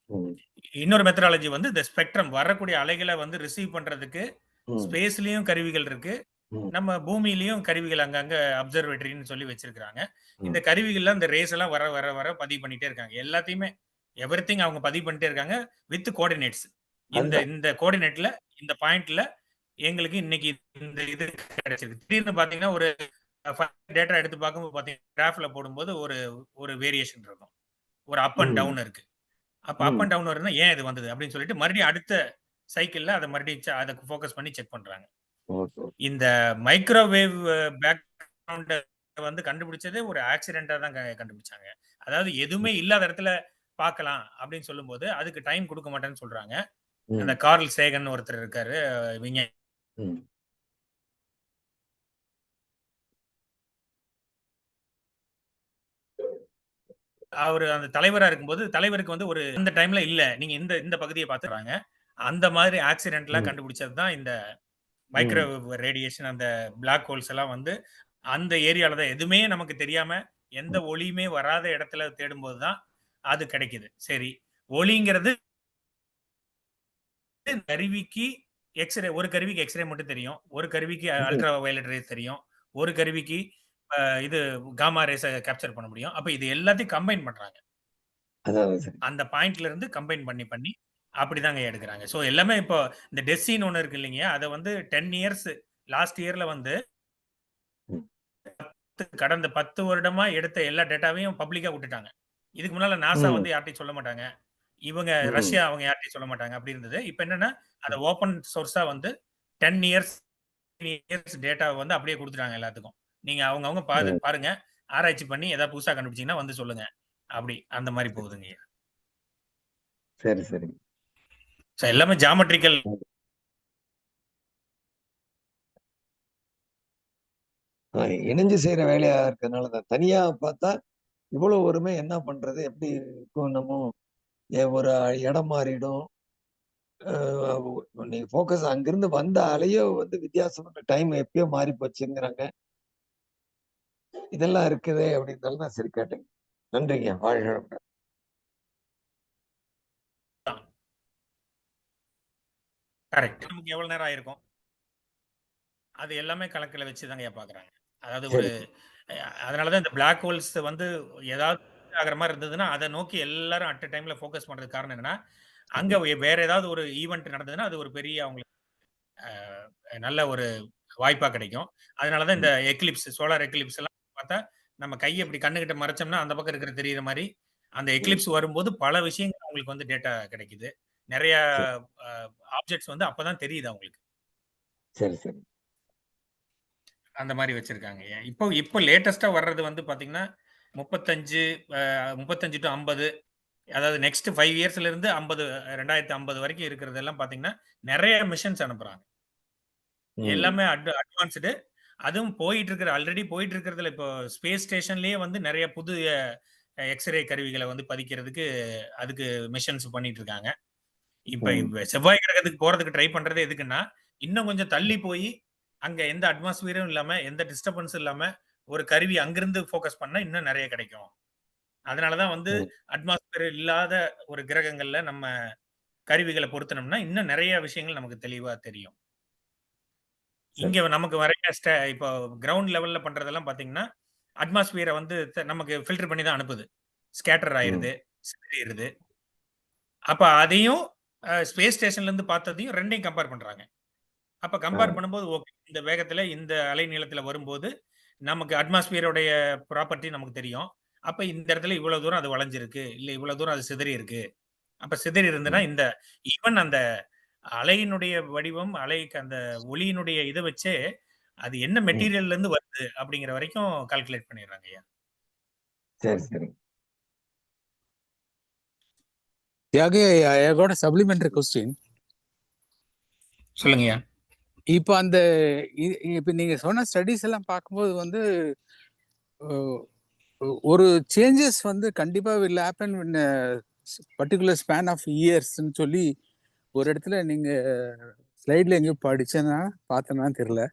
S7: இன்னொரு மெத்தடாலஜி வந்து இந்த ஸ்பெக்ட்ரம் வரக்கூடிய அலைகளை வந்து ரிசீவ் பண்றதுக்கு ஸ்பேஸ்லயும் கருவிகள் இருக்கு, நம்ம பூமியிலயும் கருவிகள் அங்கங்க அப்சர்வேட்டரின்னு சொல்லி வச்சிருக்காங்க. இந்த கருவிகள்ல இந்த ரேஸ் எல்லாம் வர வர வர பதிவு பண்ணிட்டே இருக்காங்க. எல்லாத்தையுமே எவ்ரிதிங் அவங்க பதிவு பண்ணிட்டே இருக்காங்க வித் கோஆர்டினேட்ஸ். இந்த கோஆர்டினேட்ல இந்த பாயிண்ட்ல எங்களுக்கு இன்னைக்கு இந்த இது கிடைச்சிருக்கு. திடீர்னு பாத்தீங்கன்னா ஒரு டேட்டா எடுத்து பார்க்கும்போது பாத்தீங்கன்னா கிராஃப்ல போடும்போது ஒரு வேரியேஷன் இருக்கும், ஒரு அப் அண்ட் டவுன் இருக்கு. அப்ப அப் அண்ட் டவுன் வருதுன்னா ஏன் இது வந்தது அப்படின்னு சொல்லிட்டு மறுபடியும் அடுத்த சைக்கிள்ல அதை மறுபடியும் அதை ஃபோக்கஸ் பண்ணி செக் பண்றாங்க. இந்த மைக்ரோவேவ் பேக்ரவுண்ட் வந்து கண்டுபிடிச்சதே ஒரு ஆக்சிடென்டா தான் கண்டுபிடிச்சாங்க. அதாவது எதுவுமே இல்லாத இடத்துல பார்க்கலாம் அப்படின்னு சொல்லும்போது அதுக்கு டைம் கொடுக்க மாட்டேன்னு சொல்றாங்க. அந்த கார்ல் சேகன் ஒருத்தர் இருக்காரு விஞ்ஞானி. அவரு அந்த தலைவரா இருக்கும்போது தலைவருக்கு வந்து ஒரு இந்த டைம்ல இல்ல நீங்க இந்த பகுதியை பாத்துறாங்க. அந்த மாதிரி ஆக்சிடென்ட்லாம் கண்டுபிடிச்சது தான் இந்த மைக்ரோவேவ் ரேடியேஷன். அந்த பிளாக் ஹோல்ஸ் எல்லாம் வந்து அந்த ஏரியால தான் எதுவுமே நமக்கு தெரியாம எந்த ஒளியுமே வராத இடத்துல தேடும்போது தான் அது கிடைக்குது. சரி, ஒளிங்கிறது கருவிக்கு எக்ஸ்ரே, ஒரு கருவிக்கு எக்ஸ்ரே மட்டும் தெரியும், ஒரு கருவிக்கு அல்ட்ரா வயலட் ரேஸ் தெரியும், ஒரு கருவிக்கு இது காமா ரேஸை கேப்சர் பண்ண முடியும். அப்ப இது எல்லாத்தையும் கம்பைன் பண்றாங்க. அந்த பாயிண்ட்ல இருந்து கம்பைன் பண்ணி அப்படிதாங்க எடுக்கிறாங்க. ஸோ எல்லாமே இப்போ இந்த டெஸ்ஸின்னு ஒண்ணு இருக்கு இல்லைங்கய்யா, அத வந்து 10 இயர்ஸ் லாஸ்ட் இயர்ல வந்து
S3: ம்.
S7: கடந்த 10 வருடமா எடுத்த எல்லா டேட்டாவையும் பப்ளிக்கா விட்டுட்டாங்க. இதுக்கு முன்னால நாசா
S3: ம்.
S7: வந்து யார்ட்டயும் சொல்ல மாட்டாங்க. இவங்க
S3: ம்.
S7: ரஷ்யா அவங்க யார்ட்டயும் சொல்ல மாட்டாங்க அப்படி இருந்தது. இப்ப என்னன்னா, அத ஓப்பன் சோர்ஸா வந்து 10 இயர்ஸ் டேட்டாவ வந்து அப்படியே குடுத்துட்டாங்க எல்லாத்துக்கும். நீங்க அவங்கவங்க
S3: ம்.
S7: பாருங்க. ஆராய்ச்சி பண்ணி ஏதாவது புதுசா கண்டுபிடிச்சீங்கன்னா வந்து சொல்லுங்க. அப்படி அந்த மாரி போகுதுங்கய்யா.
S3: சரி, சரி.
S7: ஸோ எல்லாமே ஜியாமெட்ரிக்கல்
S3: இணைஞ்சு செய்யற வேலையா இருக்கிறதுனால தான். தனியா பார்த்தா இவ்வளவு ஒருமை என்ன பண்றது? எப்படி இருக்கும் இன்னமும் ஒரு இடம் மாறிடும். நீங்க ஃபோக்கஸ் அங்கிருந்து வந்த அலையோ வந்து வித்தியாசமான டைம் எப்பயோ மாறி போச்சுங்கிறாங்க. இதெல்லாம் இருக்குதே அப்படின்றதால தான் சரி கேட்டேங்க. நன்றிங்க. வாழ்க வளமுடன்.
S7: தான். கரெக்ட். நமக்கு எவ்வளவு நேரம் ஆயிருக்கும்? அது எல்லாமே கணக்குல வச்சு தாங்கய்யா பார்க்குறாங்க. அதாவது ஒரு
S3: சரி.
S7: அதனால தான் இந்த பிளாக் ஹோல்ஸ் வந்து ஏதாவது ஆகுற மாரி இருந்ததுன்னா, அத நோக்கி எல்லாரும் அட் அ டைம்ல ஃபோக்கஸ் பண்றதுக்கு காரணம் என்னன்னா, அங்க வேற ஏதாவது ஒரு ஈவென்ட் நடந்ததுன்னா, அது ஒரு பெரிய அவங்களுக்கு நல்ல ஒரு வாய்ப்பா கிடைக்கும். அதனால தான் இந்த எக்லிப்ஸ், சோலார் எக்லிப்ஸ் எல்லாம் பார்த்தா, நம்ம கைய இப்படி கண்ணுகிட்ட மறைச்சோம்னா, அந்த பக்கம் இருக்கிறது தெரியிற மாரி, அந்த எக்லிப்ஸ் வரும்போது பல விஷயங்கள் அவங்களுக்கு வந்து டேட்டா கிடைக்குது. நெறைய
S3: சரி,
S7: அ ஆப்ஜெக்ட்ஸ் வந்து அப்பதான் தெரியுது அவங்களுக்கு.
S3: சரி, சரி.
S7: அந்த மாரி வச்சிருக்காங்க. இப்போ இப்போ லேட்டஸ்ட்டா வர்றது வந்து பார்த்தீங்கன்னா, 35 35 டூ 50 அதாவது நெக்ஸ்ட் 5 இயர்ஸ்ல இருந்து 50 2050 வரைக்கும் இருக்கிறதெல்லாம் பார்த்தீங்கன்னா, நெறைய மிஷன்ஸ் அனுப்புறாங்க.
S3: ம்.
S7: எல்லாமே அட்வான்ஸ்டு. அதுவும் போயிட்டு இருக்கிற ஆல்ரெடி போயிட்டு இருக்கிறதுல இப்போ ஸ்பேஸ் ஸ்டேஷன்லயே வந்து நெறைய புது எக்ஸ்ரே கருவிகள வந்து பதிக்கிறதுக்கு அதுக்கு மிஷன்ஸ் பண்ணிட்டு இருக்காங்க. இப்ப
S3: ம்.
S7: செவ்வாய் கிரகத்துக்கு போறதுக்கு ட்ரை பண்றது எதுக்குன்னா, இன்னும் கொஞ்சம் தள்ளி போயி, அங்க எந்த அட்மாஸ்பியரும் இல்லாம, எந்த டிஸ்டர்பன்ஸும் இல்லாம, ஒரு கருவி அங்கிருந்து ஃபோக்கஸ் பண்ணா இன்னும் நெறைய கிடைக்கும். அதனால தான் வந்து
S3: ம்.
S7: அட்மாஸ்பியர் இல்லாத ஒரு கிரகங்கள்ல நம்ம கருவிகள பொருத்துனோம்னா, இன்னும் நெறைய விஷயங்கள் நமக்கு தெளிவா தெரியும்.
S3: சரி.
S7: இங்க நமக்கு வரைய இப்போ கிரவுண்ட் லெவல்ல பண்றதெல்லாம் பார்த்தீங்கன்னா, அட்மாஸ்பியர வந்து நமக்கு ஃபில்டர் பண்ணி தான் அனுப்புது. ஸ்கேட்டர்
S3: ம்.
S7: ஆயிருது, சிதறிருது. அப்ப அதையும் ஸ்பேஸ் ஸ்டேஷன்ல இருந்து பார்த்ததையும் 2யும் கம்பேர் பண்றாங்க. அப்ப
S3: ஆ.
S7: கம்பேர் பண்ணும்போது ஓகே. இந்த வேகத்துல, இந்த அலைநீளத்துல வரும்போது, நமக்கு அட்மாஸ்பியரோடைய ப்ராப்பர்ட்டி நமக்கு தெரியும். அப்ப இந்த இடத்துல இவ்வளவு தூரம் அது வளைஞ்சிருக்கு. இல்ல இவ்வளவு தூரம் அது சிதறி இருக்கு. அப்ப சிதறி இருந்துன்னா,
S3: ம்.
S7: இந்த ஈவன் அந்த அலையினுடைய வடிவம், அலைக்கு அந்த ஒளியினுடைய இத வச்சே, அது என்ன
S3: ம்.
S7: மெட்டீரியல்ல இருந்து வருது அப்படிங்கிற வரைக்கும் கால்குலேட் பண்ணிடுறாங்கய்யா.
S3: சரி, சரி.
S8: Thiyagu, I got a supplementary question.
S7: சொல்லுங்கய்யா.
S8: இப்போ அந்த இப்போ நீங்க சொன்ன ஸ்டடீஸ் எல்லாம் பார்க்கும்போது வந்து அஹ், ஒரு சேஞ்சஸ் வந்து கண்டிப்பா will happen in a particular span of yearsன்னு சொல்லி ஒரு இடத்துல நீங்க ஸ்லைட்ல எங்கேயோ படிச்சேன்னா பார்த்தேன்னா தெரியல.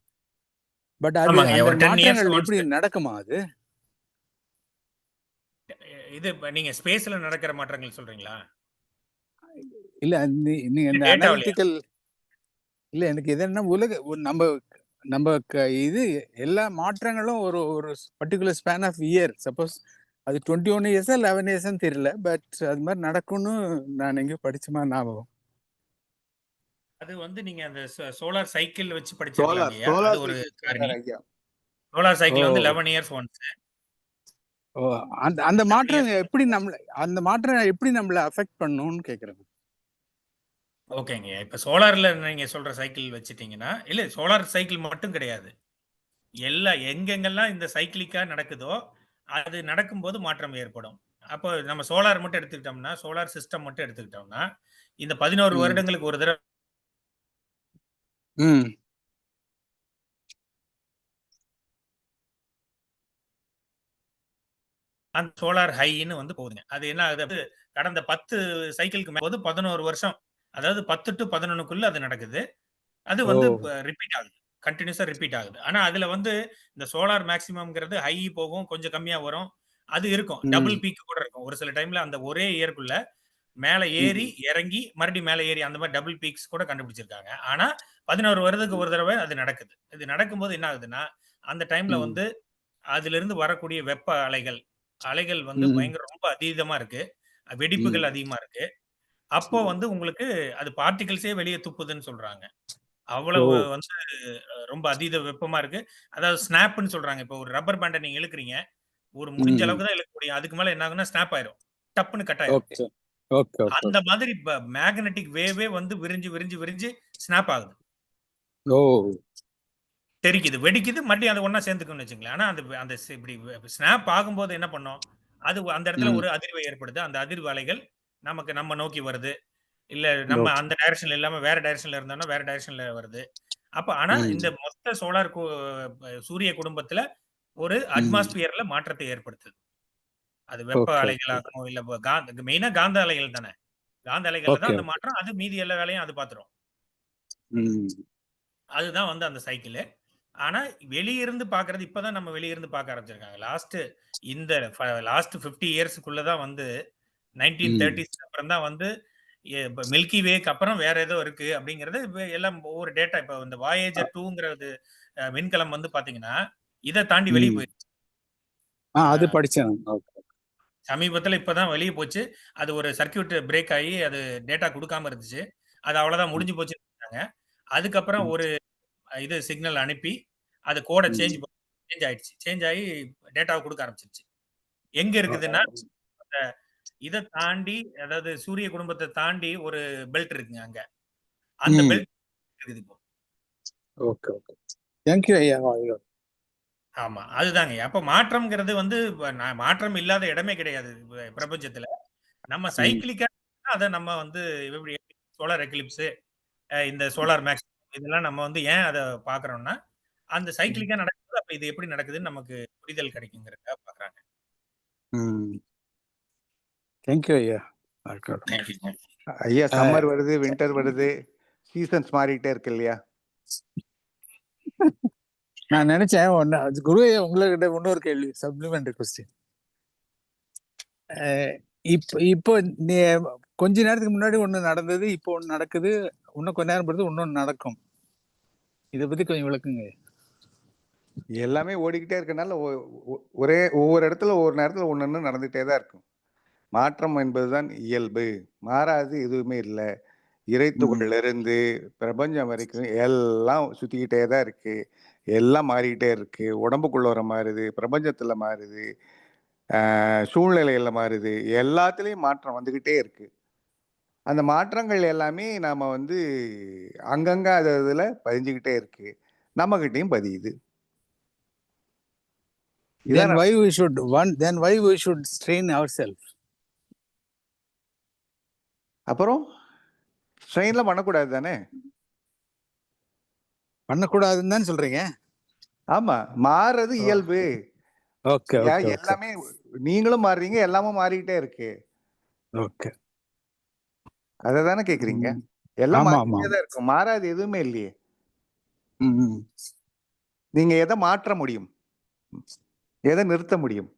S8: பட் அது
S7: ஆமாங்கய்யா.
S8: அந்த
S7: ஒரு 10 இயர்ஸ்
S8: மாற்றங்கள்
S7: ஒன்ஸ்
S8: எப்படி நடக்குமா அது?
S7: இது இப்ப நீங்க ஸ்பேஸ்ல நடக்கிற மாற்றங்கள் சொல்றீங்களா?
S8: இல்ல நீங்க
S7: இல்ல
S8: இந்த
S7: டேட்டாவிலயா?
S8: அனலிட்டிக்கல் இல்ல எனக்கு இது என்ன நம்ம நம்ம இது எல்லா மாற்றங்களும் ஒரு ஒரு particular span of year suppose அது 21 இயர்ஸா 11 இயர்ஸ்ன்னு தெரியல. பட் அது மாதிரி நடக்கும்னு நான் எங்கேயோ படிச்ச மாதிரி ஞாபகம்.
S7: அது வந்து நீங்க அந்த சோலார் சைக்கிள் வச்சு
S1: சோலார்
S7: படிச்சிடலாங்கய்யா. அது
S1: சோலார்
S7: ஒரு
S1: சைக்கிள்
S7: காரணி.
S1: ஐயா.
S7: சோலார்
S8: ஓ
S7: சைக்கிள் வந்து 11 இயர்ஸ் ஒன்ஸ்.
S8: ஓ அந்த அந்த
S7: 11
S8: மாற்றம்
S7: இயர்ஸ்
S8: எப்படி நம்மள அஃபெக்ட் பண்ணும்னு கேக்குறேன்.
S7: ஓகேங்க. இப்ப சோலார்ல நீங்க சொல்ற சைக்கிள் வச்சுட்டீங்கன்னா, இல்ல சோலார் சைக்கிள் மட்டும் கிடையாது. எங்கெங்கெல்லாம் இந்த சைக்கிளிக்கா நடக்குதோ, அது நடக்கும்போது மாற்றம் ஏற்படும். அப்போ நம்ம சோலார் மட்டும் எடுத்துக்கிட்டோம்னா, சோலார் சிஸ்டம் மட்டும் எடுத்துக்கிட்டோம்னா, இந்த 11
S8: ம்
S7: வருடங்களுக்கு ஒரு தடவ
S8: ம்
S7: அந்த சோலார் ஹைன்னு வந்து போகுதுங்க. அது என்ன ஆகுது? கடந்த 10 சைக்கிள்க்கு போது 11 வருஷம். அதாவது 10 டூ 11க்குள்ள அது நடக்குது. அது
S8: ஓ
S7: வந்து ரிப்பீட் ஆகுது. கன்டினியூஸா ரிப்பீட் ஆகுது. ஆனா அதுல வந்து இந்த சோலார் மேக்ஸிமம்ங்கிறது ஹை போகும், கொஞ்சம் கம்மியா வரும். அது இருக்கும். டபுள்
S8: ம்
S7: பீக் கூட இருக்கும். ஒரு சில டைம்ல அந்த ஒரே இயர்க்குள்ள மேல ஏறி,
S8: ம்
S7: இறங்கி, மறுபடியும் மேல ஏறி அந்த மாரி டபுள் பீக்ஸ் கூட கண்டுபிடிச்சிருக்காங்க. ஆனா 11 வருடத்துக்கு ஒரு தடவ அது நடக்குது. இது நடக்கும்போது என்ன ஆகுதுன்னா, அந்த டைம்ல
S8: ம்
S7: வந்து அதிலிருந்து வரக்கூடிய அலைகள் வந்து
S8: ம்
S7: பயங்கர ரொம்ப அதீதமா இருக்கு. வெடிப்புகள்
S8: ம்
S7: அதிகமா இருக்கு. அப்போ வந்து உங்களுக்கு அது பார்ட்டிகிள்ஸே வெளியே துப்புதுன்னு சொல்றாங்க. அவ்வளவு வந்து ரொம்ப அதீத வெப்பமா இருக்கு. அதாவது ஸ்னாப்ன்னு சொல்றாங்க. இப்போ ஒரு ரப்பர் பேண்ட நீங்க இழுக்குறீங்க. ஒரு முடிஞ்ச அளவுக்கு தான் இழுக்க முடியும். அதுக்கு மேல என்ன ஆகும்னா ஸ்னாப் ஆயிரும். டப்புன்னு கட் ஆயிரும்.
S8: ஓகே ஓகே ஓகே
S7: அந்த மாதிரி மேக்னெட்டிக் வேவே வந்து விரிஞ்சு விரிஞ்சு விரிஞ்சு ஸ்னாப் ஆகுது.
S8: ஓ
S7: தெரிக்குது, வெடிக்குது, மறுபடியும் அது ஒண்ணா சேர்ந்துக்கும்னு வச்சுங்களேன். ஆனா அந்த அந்த இப்படி ஸ்னாப் ஆகும்போது என்ன பண்ணும்? அது அந்த இடத்துல ஒரு அதிர்வை ஏற்படுது. அந்த அதிர்வு அலைகள் நமக்கு நம்ம நோக்கி வருது. இல்ல நம்ம
S8: ஓகே
S7: அந்த டைரக்ஷன்ல இல்லாம வேற டைரக்ஷன்ல இருந்தோம்னா வேற டைரக்ஷன்ல வருது. அப்ப ஆனா இந்த மொத்த சோலார் சூரிய குடும்பத்துல ஒரு அட்மாஸ்பியர்ல மாற்றத்தை ஏற்படுத்துது. அது வெப்ப
S8: ஓகே
S7: அலைகளாகட்டும் இல்ல மெயினா காந்த அலைகள் தானே. காந்த அலைகள்ல தான்
S8: ஓகே
S7: அந்த மாற்றம். அது மீதி எல்லா வேலையும் அது பார்த்துரும். அதுதான் வந்து அந்த சைக்கிள். ஆனா வெளியிருந்து பார்க்கிறது இப்பதான் நம்ம வெளியிருந்து பார்க்க ஆரம்பிச்சிருக்காங்க. லாஸ்ட் 50 இயர்ஸ்க்குள்ள தான் வந்து 1930s அப்புறம் தான் வந்து மில்கி வேக்கு அப்புறம் வேற ஏதோ இருக்கு அப்படிங்கறது எல்லாம் ஒவ்வொரு டேட்டா. இப்ப இந்த வாயேஜர் 2ங்கிறது விண்கலம் வந்து பாத்தீங்கன்னா இதை தாண்டி வெளியே போயிருக்கு.
S8: அது படிச்சேன்.
S7: சமீபத்துல இப்பதான் வெளியே போச்சு. அது ஒரு சர்க்கியூட் பிரேக் ஆகி அது டேட்டா கொடுக்காம இருந்துச்சு. அது அவ்வளவுதான் முடிஞ்சு போச்சுன்னு. அதுக்கப்புறம் ஒரு இது சிக்னல் அனுப்பி அது கோடை சேஞ்ச் ஆயிடுச்சு. சேஞ்ச் ஆகி டேட்டாவை கொடுக்க ஆரம்பிச்சிருச்சு. எங்க இருக்குதுன்னா இதை தாண்டி, அதாவது சூரிய குடும்பத்தை தாண்டி ஒரு பெல்ட் இருக்குங்க அங்க. அந்த பெல்ட் இருக்குது இப்போ.
S8: Okay okay. थैंक यू ஐயா.
S7: ஆமா, அதுதாங்க. அப்ப மாற்றம்ங்கிறது வந்து மாற்றம் இல்லாத இடமே கிடையாது பிரபஞ்சத்துல. நம்ம சைக்கிளிக்கா அதை நம்ம வந்து சோலார் எக்லிப்ஸ், இந்த சோலார் மேக்ஸ் இதெல்லாம் நம்ம வந்து ஏன் அதை பாக்குறோம்னா அந்த சைக்கிளிக்கா நடக்குது. அப்ப இது எப்படி நடக்குதுன்னு நமக்கு புரிதல் கிடைக்குங்கிறத பாக்குறாங்க.
S8: थैंक यू ஐயா.
S1: ஐயா, சம்மர் வருது, வின்டர் வருது, சீசன்ஸ் மாறிட்டே இருக்கு இல்லையா?
S8: நான் நினைச்சேன் குரு ஐயா உங்ககிட்ட இன்னொரு கேள்வி, சப்ளிமெண்டரி கொஸ்டின். இப்போ கொஞ்ச நேரத்துக்கு முன்னாடி ஒண்ணு நடந்தது, இப்போ ஒண்ணு நடக்குது, இன்னும் கொஞ்ச நேரம் பொறுத்து இன்னொன்னு நடக்கும். இதை பத்தி கொஞ்சம் விளக்குங்க.
S1: எல்லாமே ஓடிக்கிட்டே இருக்கனால ஒவ்வொரு இடத்துல ஒவ்வொரு நேரத்துல ஒண்ணு நடந்துகிட்டே தான் இருக்கும். மாற்றம் என்பதுதான் இயல்பு. மாறாது எதுவுமே இல்லை. இறைத்துகள்ல இருந்து பிரபஞ்சம் வரைக்கும் எல்லாம் சுத்திக்கிட்டே தான் இருக்கு. எல்லாம் மாறிக்கிட்டே இருக்கு. உடம்புக்குள்ள வர மாறுது, பிரபஞ்சத்துல மாறுது, சூழ்நிலையில மாறுது, எல்லாத்துலயும் மாற்றம் வந்துகிட்டே இருக்கு. அந்த மாற்றங்கள் எல்லாமே நாம வந்து அங்கங்க அதுல பதிஞ்சுக்கிட்டே இருக்கு. நம்ம கிட்டயும் பதியுது.
S8: Then why we should strain ourselves?
S1: அப்புறம் ஸ்ட்ரெயின்லாம் பண்ணக்கூடாது தானே?
S8: பண்ணக்கூடாதுன்னு தான் சொல்றீங்க?
S1: ஆமா, மாறுறது இயல்பு.
S8: Okay okay.
S1: எல்லாமே நீங்களும் மாறுறீங்க, எல்லாமும் மாறிக்கிட்டே இருக்கு.
S8: ஓகே,
S1: அததானே கேக்குறீங்க? எல்லாம் மாறிக்கிட்டே தான் இருக்கும். மாறாது எதுவுமே இல்லையே. நீங்க எதை மாற்ற முடியும்? எதை நிறுத்த முடியும்?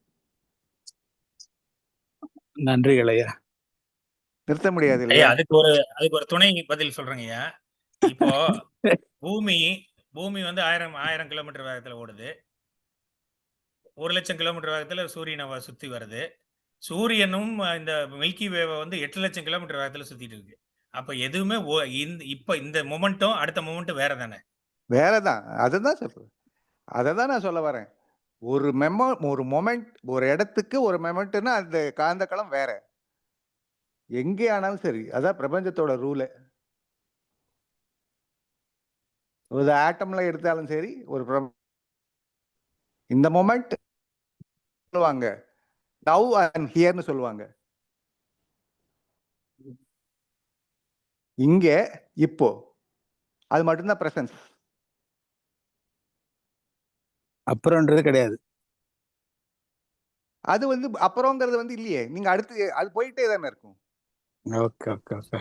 S8: நன்றிகள் ஐயா.
S1: நிறுத்த முடியாது
S7: ஐயா.
S1: இல்லையா?
S7: அதுக்கு ஒரு துணை பதில் சொல்றேங்க ஐயா. இப்போ பூமி வந்து 1000 கிலோமீட்டர் வேகத்துல ஓடுது. 1,00,000 கிலோமீட்டர் வேகத்துல சூரியனை சுத்தி வருது. சூரியனும் இந்த மில்கி வேவை வந்து 8,00,000 கிலோமீட்டர் வேகத்துல சுத்திட்டு இருக்கு. அப்ப எதுவுமே இப்ப இந்த மொமெண்ட்டும் அடுத்த மொமெண்ட்டும் வேற தானே?
S1: வேறதான். அதுதான் சொல்றேன். அததான் நான் சொல்ல வரேன். ஒரு மொமெண்ட், ஒரு இடத்துக்கு ஒரு மொமெண்ட்னா அந்த காந்த களம் வேற. எங்கே ஆனாலும் சரி, அதான் பிரபஞ்சத்தோட ரூல். ஒரு ஆட்டம்ல எடுத்தாலும் சரி, இந்த மொமெண்ட் சொல்லுவாங்க நவ் அண்ட் ஹியர்னு சொல்லுவாங்க. இங்க இப்போ அது மட்டும்தான் பிரசன்ஸ்.
S8: அப்புறம்ன்றது கிடையாது.
S1: அது வந்து அப்புறம்ங்கிறது வந்து இல்லையே. நீங்க அடுத்து அது போயிட்டே தானே இருக்கும்.
S8: Okay okay okay.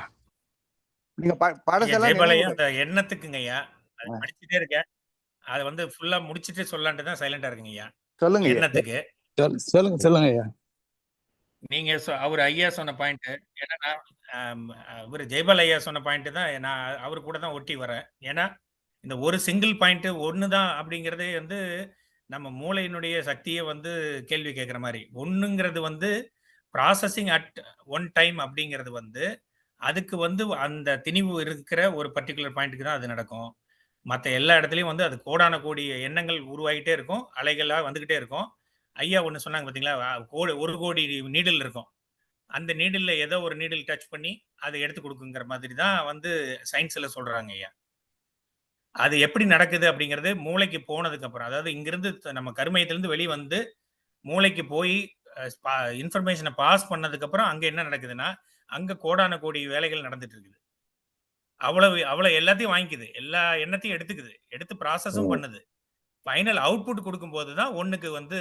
S1: நீங்க படத்தெல்லாம்
S7: அந்த எண்ணத்துக்குங்க ஐயா. அது படிச்சுட்டே இருக்கேன். அதை வந்து ஃபுல்லா முடிச்சிட்டு சொல்லலான்ட்டு தான் சைலண்டா இருக்குங்க ஐயா.
S1: சொல்லுங்க.
S7: எண்ணத்துக்கு
S8: சொல்லுங்க ஐயா.
S7: நீங்க அவர் ஐயா சொன்ன பாயிண்ட் என்னன்னா, இவர் ஜெயபால் ஐயா சொன்ன பாயிண்ட் தான் நான் அவரு கூட தான் ஒட்டி வரேன். ஏன்னா இந்த ஒரு சிங்கிள் பாயிண்ட் ஒண்ணுதான் அப்படிங்கறதே வந்து நம்ம மூளையினுடைய சக்தியை வந்து கேள்வி கேட்கிற மாதிரி. ஒண்ணுங்கிறது வந்து ப்ராசஸிங் அட் ஒன் டைம் அப்படிங்கிறது வந்து அதுக்கு வந்து அந்த திணிவு இருக்கிற ஒரு பர்ட்டிகுலர் பாயிண்ட்டுக்கு தான் அது நடக்கும். மத்த எல்லா இடத்துலயும் வந்து அது கோடான கோடி எண்ணங்கள் உருவாகிட்டே இருக்கும். அலைகளா வந்துகிட்டே இருக்கும். ஐயா ஒண்ணு சொன்னாங்க பார்த்தீங்களா? 1 கோடி நீடில் இருக்கும். அந்த நீடில்ல ஏதோ ஒரு நீடில் டச் பண்ணி அத எடுத்து குடுக்குங்கிற மாதிரி தான் வந்து சயின்ஸ்ல சொல்றாங்க ஐயா. அது எப்படி நடக்குது அப்படிங்கிறது மூளைக்கு போனதுக்கு அப்புறம், அதாவது இங்கிருந்து நம்ம கருமையத்திலிருந்து வெளிய வந்து மூளைக்கு போய் இன்ஃபர்மேஷன பாஸ் பண்ணதுக்கு அப்புறம் அங்க என்ன நடக்குதுன்னா, அங்க கோடான கோடி வேலைகள் நடந்துட்டு இருக்குது. அவ்வளவு எல்லாத்தையும் வாங்கிக்குது. எல்லா எண்ணத்தையும் எடுத்துக்குது. எடுத்து ப்ராசஸும் பண்ணுது. ஃபைனல் அவுட்புட் குடுக்கும்போது தான் 1க்கு வந்து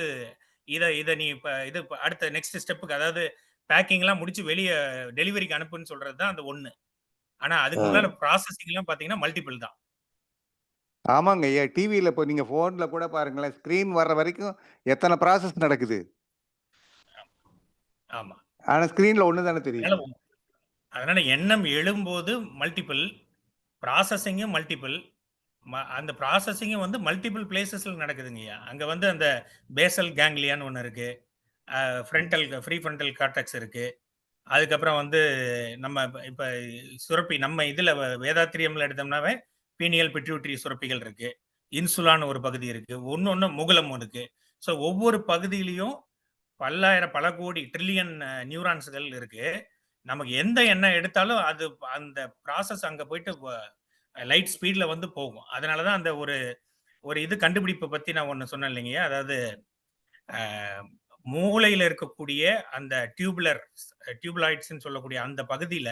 S7: இத நீ இது அடுத்த நெக்ஸ்ட் ஸ்டெப்புக்கு, அதாவது பேக்கிங்லாம் முடிச்சு வெளிய டெலிவரிக்கு அனுப்புன்னு சொல்றது தான் அந்த 1. ஆனா அதுக்கு முன்னால ப்ராசஸிங்லாம் பார்த்தீங்கன்னா மல்டிபிள் தான்.
S1: ஆமாங்க ஐயா. டிவியில இப்போ நீங்க ஃபோன்ல கூட பாருங்களேன், ஸ்க்ரீன் வர்ற வரைக்கும் எத்தன ப்ராசஸ் நடக்குது.
S7: ஆமா.
S1: ஆனா ஸ்க்ரீன்ல ஒண்ணு தானே தெரியுது.
S7: அதனால எண்ணம் எழும்போது மல்டிபிள், ப்ராசஸிங்கும் மல்டிபிள். அந்த ப்ராசஸிங்கும் வந்து மல்டிபிள் பிளேஸஸ்ல நடக்குதுங்கய்யா. அங்க வந்து அந்த பேசல் கேங்லியான்னு ஒண்ணு இருக்கு. ஃப்ரீ ஃப்ரண்டல் கார்டெக்ஸ் இருக்கு. அதுக்கப்புறம் வந்து நம்ம இப்ப சுரப்பி நம்ம இதுல வேதாத்திரியம்ல எடுத்தோம்னாவே பீனியல் பிட்யூட்டரி சுரப்பிகள் இருக்கு. இன்சுலான்னு ஒரு பகுதி இருக்கு. ஒண்ணு முகுலம் இருக்கு. ஸோ ஒவ்வொரு பகுதியிலையும் பல கோடி ட்ரில்லியன் நியூரான்ஸ்கள் இருக்கு. நமக்கு எந்த எண்ணம் எடுத்தாலும் அது அந்த ப்ராசஸ் அங்க போயிட்டு லைட் ஸ்பீட்ல வந்து போகும். அதனாலதான் அந்த ஒரு இது கண்டுபிடிப்பை பத்தி நான் ஒண்ணு சொன்னேன் இல்லைங்கய்யா. அதாவது மூளையில இருக்கக்கூடிய அந்த டியூப்லாய்ட்ஸ்ன்னு சொல்லக்கூடிய அந்த பகுதியில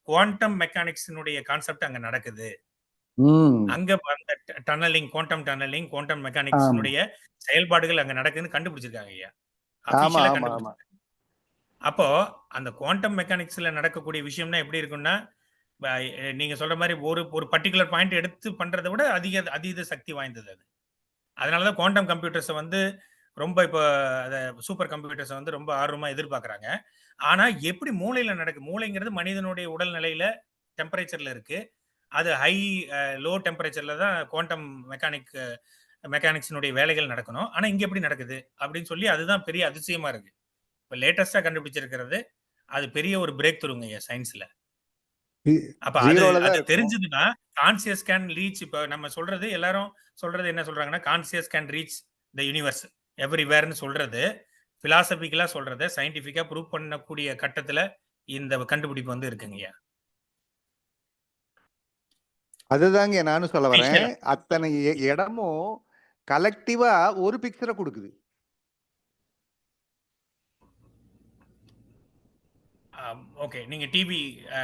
S7: குவாண்டம் மெக்கானிக்ஸினுடைய கான்செப்ட் அங்க நடக்குது. அங்க அந்த டனலிங், குவாண்டம் மெக்கானிக்ஸினுடைய செயல்பாடுகள் அங்க நடக்குதுன்னு கண்டுபிடிச்சிருக்காங்க ஐயா. அபிஷியலா கண்டுபிடிச்சிருக்காங்க. அப்போ அந்த குவாண்டம் மெக்கானிக்ஸ்ல நடக்கக்கூடிய விஷயம்னா எப்படி இருக்கும்னா, நீங்க சொல்ற மாதிரி ஒரு பர்ட்டிகுலர் பாயிண்ட் எடுத்து பண்றதை விட அதீத சக்தி வாய்ந்தது அது. அதனாலதான் குவாண்டம் கம்ப்யூட்டர்ஸை வந்து ரொம்ப இப்போ சூப்பர் கம்ப்யூட்டர்ஸை வந்து ரொம்ப ஆர்வமா எதிர்பார்க்கறாங்க. ஆனா எப்படி மூளையில நடக்கு? மூளைங்கிறது மனிதனுடைய உடல் நிலையில டெம்பரேச்சர்ல இருக்கு. அது லோ டெம்பரேச்சர்ல தான் குவாண்டம் மெக்கானிக்ஸினுடைய வேலைகள் நடக்கணும். ஆனா இங்க எப்படி நடக்குது அப்படின்னு சொல்லி அதுதான் பெரிய அதிசயமா இருக்கு. இப்ப லேட்டஸ்டா கண்டுபிடிச்சிருக்கிறது அது பெரிய ஒரு பிரேக் த்ரூங்க சயின்ஸ்ல. அப்ப அது தெரிஞ்சதுன்னா கான்சியஸ் கேன் ரீச். இப்ப நம்ம சொல்றது எல்லாரும் சொல்றது என்ன சொல்றாங்கன்னா, conscious can reach the universe எவ்ரிவேர்னு சொல்றது, பிலாசபிக்கலா சொல்றது, சயின்டிபிக்கா ப்ரூவ் பண்ணக்கூடிய கட்டத்துல இந்த கண்டுபிடிப்பு வந்து இருக்குங்கய்யா.
S1: அதுதாங்க நானும் சொல்ல வரேன். அத்தனை இடமும் கலெக்டிவா ஒரு பிக்சரை கொடுக்குது.
S7: ஓகே, நீங்க டிவி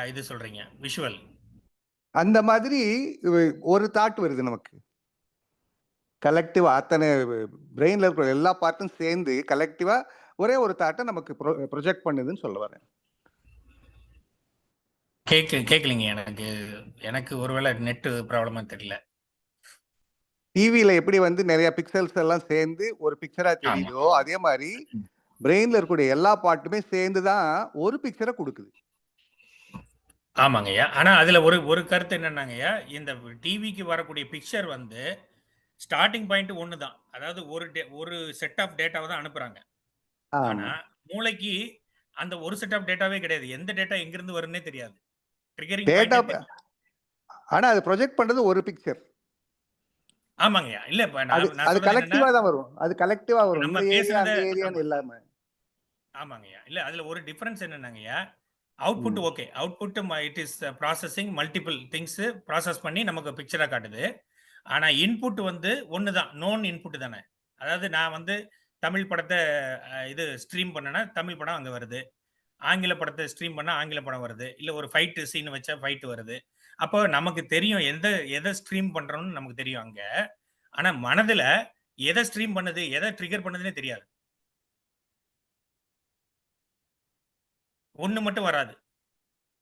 S7: இது சொல்றீங்க, விஷுவல்.
S1: அந்த மாதிரி ஒரு தாட் வருது நமக்கு. கலெக்டிவா அத்தனை பிரெயின்ல இருக்கிற எல்லா பார்ட்டும் சேர்ந்து கலெக்டிவா ஒரே ஒரு தாட்டை நமக்கு ப்ரொஜெக்ட் பண்ணுதுன்னு சொல்ல வரேன்.
S7: கேட்கலீங்க. எனக்கு ஒருவேளை நெட் ப்ராப்ளமா தெரியல.
S1: டிவியில எப்படி வந்து நிறைய பிக்சல்ஸ் எல்லாம் சேர்ந்து ஒரு பிக்சரா தெரியுதோ, அதே மாதிரி பிரெயின்ல இருக்கக்கூடிய எல்லா பார்ட்டுமே சேர்ந்து தான் ஒரு பிக்சரை கொடுக்குது.
S7: ஆமாங்கய்யா. ஆனா அதுல ஒரு கருத்து என்னன்னாங்கய்யா, இந்த டிவிக்கு வரக்கூடிய பிக்சர் வந்து ஸ்டார்டிங் பாயிண்ட் ஒன்று தான். அதாவது ஒரு செட் ஆஃப் டேட்டாவை தான் அனுப்புறாங்க. ஆனா மூளைக்கு அந்த ஒரு செட் ஆஃப் டேட்டாவே கிடையாது. எந்த டேட்டா எங்கிருந்து வரும்னே தெரியாது. Triggering point.
S1: ஆனா அது ப்ரொஜெக்ட் பண்றது ஒரு பிக்சர்.
S7: ஆமாங்கய்யா. இல்ல இப்ப
S1: அது கலெக்டிவா தான் வரும். அது கலெக்டிவா வரும்.
S7: நம்ம
S1: இந்த ஏரியா
S7: பேசுறது
S1: அந்த ஏரியான்னு இல்லாம.
S7: ஆமாங்கய்யா. இல்ல அதுல ஒரு டிஃபரன்ஸ் என்னன்னாங்கய்யா, output okay. Output it is processing multiple things process பண்ணி நமக்கு பிக்சரா காட்டுது. ஆனா இன்புட் வந்து ஒண்ணுதான். நோன் இன்புட் தானே. அதாவது நான் வந்து தமிழ் படத்தை இது ஸ்ட்ரீம் பண்ணனா தமிழ் படம் அங்க வருது. ஆங்கில படத்தை ஸ்ட்ரீம் பண்ணா ஆங்கில படம் வருது. இல்ல ஒரு ஃபைட் சீன் வச்சா ஃபைட் வருது. அப்போ நமக்கு தெரியும் எதை ஸ்ட்ரீம் பண்றோம்னு நமக்கு தெரியும் அங்க. ஆனா மனதுல எதை ஸ்ட்ரீம் பண்ணுது, எதை ட்ரிகர் பண்ணுதுன்னே தெரியாது. ஒண்ணு மட்டும் வராது.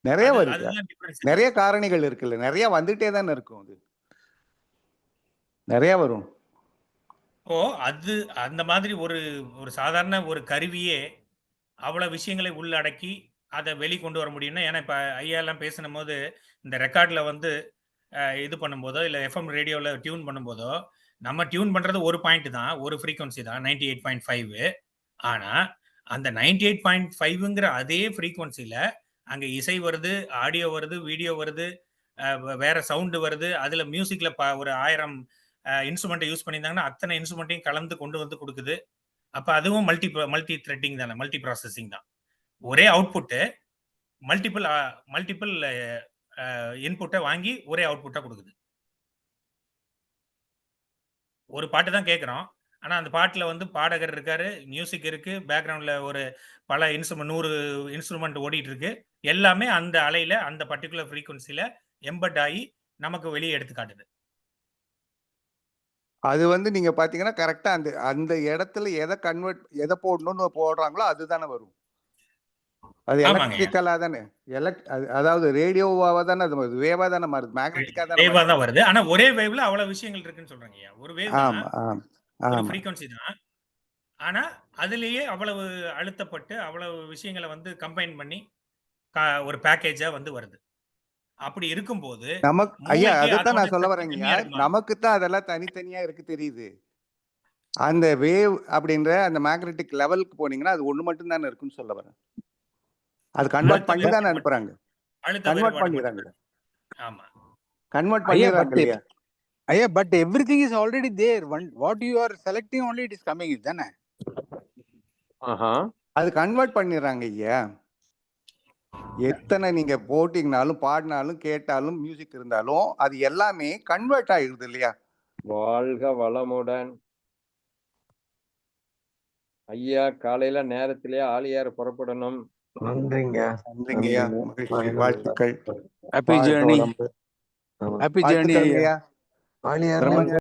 S1: நிறைய வருது. நிறைய காரணிகள் இருக்குல்ல. நிறைய வந்துட்டே தானே இருக்கும். அது நிறைய வரும்.
S7: ஓ அது அந்த மாதிரி ஒரு சாதாரண ஒரு கருவியே அவ்வளவு விஷயங்களை உள்ளடக்கி அதை வெளிக்கொண்டு வர முடியும்னா, ஏன்னா இப்ப ஐயா எல்லாம் பேசின போது இந்த ரெக்கார்ட்ல வந்து இது பண்ணும்போதோ இல்ல எஃப்எம் ரேடியோல டியூன் பண்ணும்போதோ நம்ம டியூன் பண்றது ஒரு பாயிண்ட் தான், ஒரு ஃப்ரீக்வன்சி தான் 98.5. ஆனா அந்த 98.5ங்கிற அதே ஃப்ரீக்வன்சில அங்க இசை வருது, ஆடியோ வருது, வீடியோ வருது, வேற சவுண்ட் வருது. அதுல மியூசிக்ல ஒரு 1000 இன்ஸ்ட்ருமெண்ட் யூஸ் பண்ணியிருந்தாங்கன்னா அத்தனை இன்ஸ்ட்ருமெண்ட்டையும் கலந்து கொண்டு வந்து கொடுக்குது. அப்ப அதுவும் மல்டி த்ரெட்டிங் தானே, மல்டி ப்ராசஸிங் தான். ஒரே அவுட்புட் மல்டிபிள் இன்புட்டை வாங்கி ஒரே அவுட்புட்டா கொடுக்குது. ஒரு பாட்டு தான் கேட்குறோம், ஆனா அந்த பாட்டுல வந்து பாடகர் இருக்காரு, மியூசிக் இருக்கு, பேக்ரவுண்ட்ல ஒரு பல 100 இன்ஸ்ட்ருமெண்ட் ஓடிட்டு இருக்கு. எல்லாமே அந்த அலையில அந்த பர்டிகுலர் ஃப்ரீக்வன்சில எம்பட் ஆகி நமக்கு வெளியே எடுத்து காட்டுது.
S1: அது வந்து நீங்க பாத்தீங்கன்னா கரெக்டா அந்த இடத்துல எதை போடணும்னு போடுறாங்களோ அதுதானே வரும். அது
S7: ஆமாங்க.
S1: எலக்ட்ரிக்கலா தானே, அதாவது ரேடியோவா தானே அது வருது, வேவா தானே மாறுது, மேக்னெட்டிக்கா தானே
S7: வேவா தான் வருது. ஆனா ஒரே வேவ்ல அவ்வளவு விஷயங்கள் இருக்குன்னு சொல்றாங்கய்யா. ஒரு வேவ் தான்,
S1: ஆமா ஆமா
S7: ஒரு
S1: ஆமா.
S7: ஃப்ரீக்வன்சி தான். ஆனா அதுலயே அவ்வளவு அழுத்தப்பட்டு அவ்வளவு விஷயங்களை வந்து கம்பைன் பண்ணி ஒரு பேக்கேஜா வந்து வருது. அப்படி இருக்கும்போது
S1: ஐயா
S7: மூளைக்கு
S1: அதைத்தான்
S7: அதோட
S1: நான் சொல்ல
S7: சக்தி
S1: வரேங்கய்யா,
S7: கம்மியா இருக்குமா?
S1: நமக்கு தான் அதெல்லாம் தனித்தனியா இருக்கு தெரியுது. அந்த வேவ் அப்படின்ற அந்த மேக்னெட்டிக் லெவலுக்கு போனீங்கன்னா அது ஒண்ணு மட்டும் தானே இருக்குன்னு சொல்ல வரேன். அது கன்வெர்ட்
S7: அழுத்த
S1: பண்ணி தானே
S7: வேறுபாடு
S1: அனுப்புறாங்க,
S7: அழுத்த
S1: கன்வெர்ட்
S7: வேறுபாடு
S1: பண்ணிடுறாங்க,
S7: மட்டும். ஆமா.
S1: கன்வெர்ட்
S8: ஐயா
S1: பண்ணிடுறாங்க இல்லையா?
S8: ஐயா but everything is already there. What you are selecting only it is coming தானே.
S1: அது கன்வெர்ட் பண்ணிடுறாங்க ஐயா. எத்தனை நீங்க போட்டீங்கனாலும் பாடினாலும் கேட்டாலும் மியூசிக் இருந்தாலும் அது எல்லாமே கன்வெர்ட் ஆயிடுது இல்லையா?
S2: வாழ்க வளமுடன் ஐயா. காலையில நேரத்திலேயே ஆழியார் புறப்படணும்.
S1: நன்றிங்கய்யா, மகிழ்ச்சி, வாழ்த்துக்கள்.
S8: Happy journey. ஹாப்பி ஜேர்னி
S1: வாழ்த்துக்கள்
S8: ஐயா.
S1: ஐயா. பிரம்ம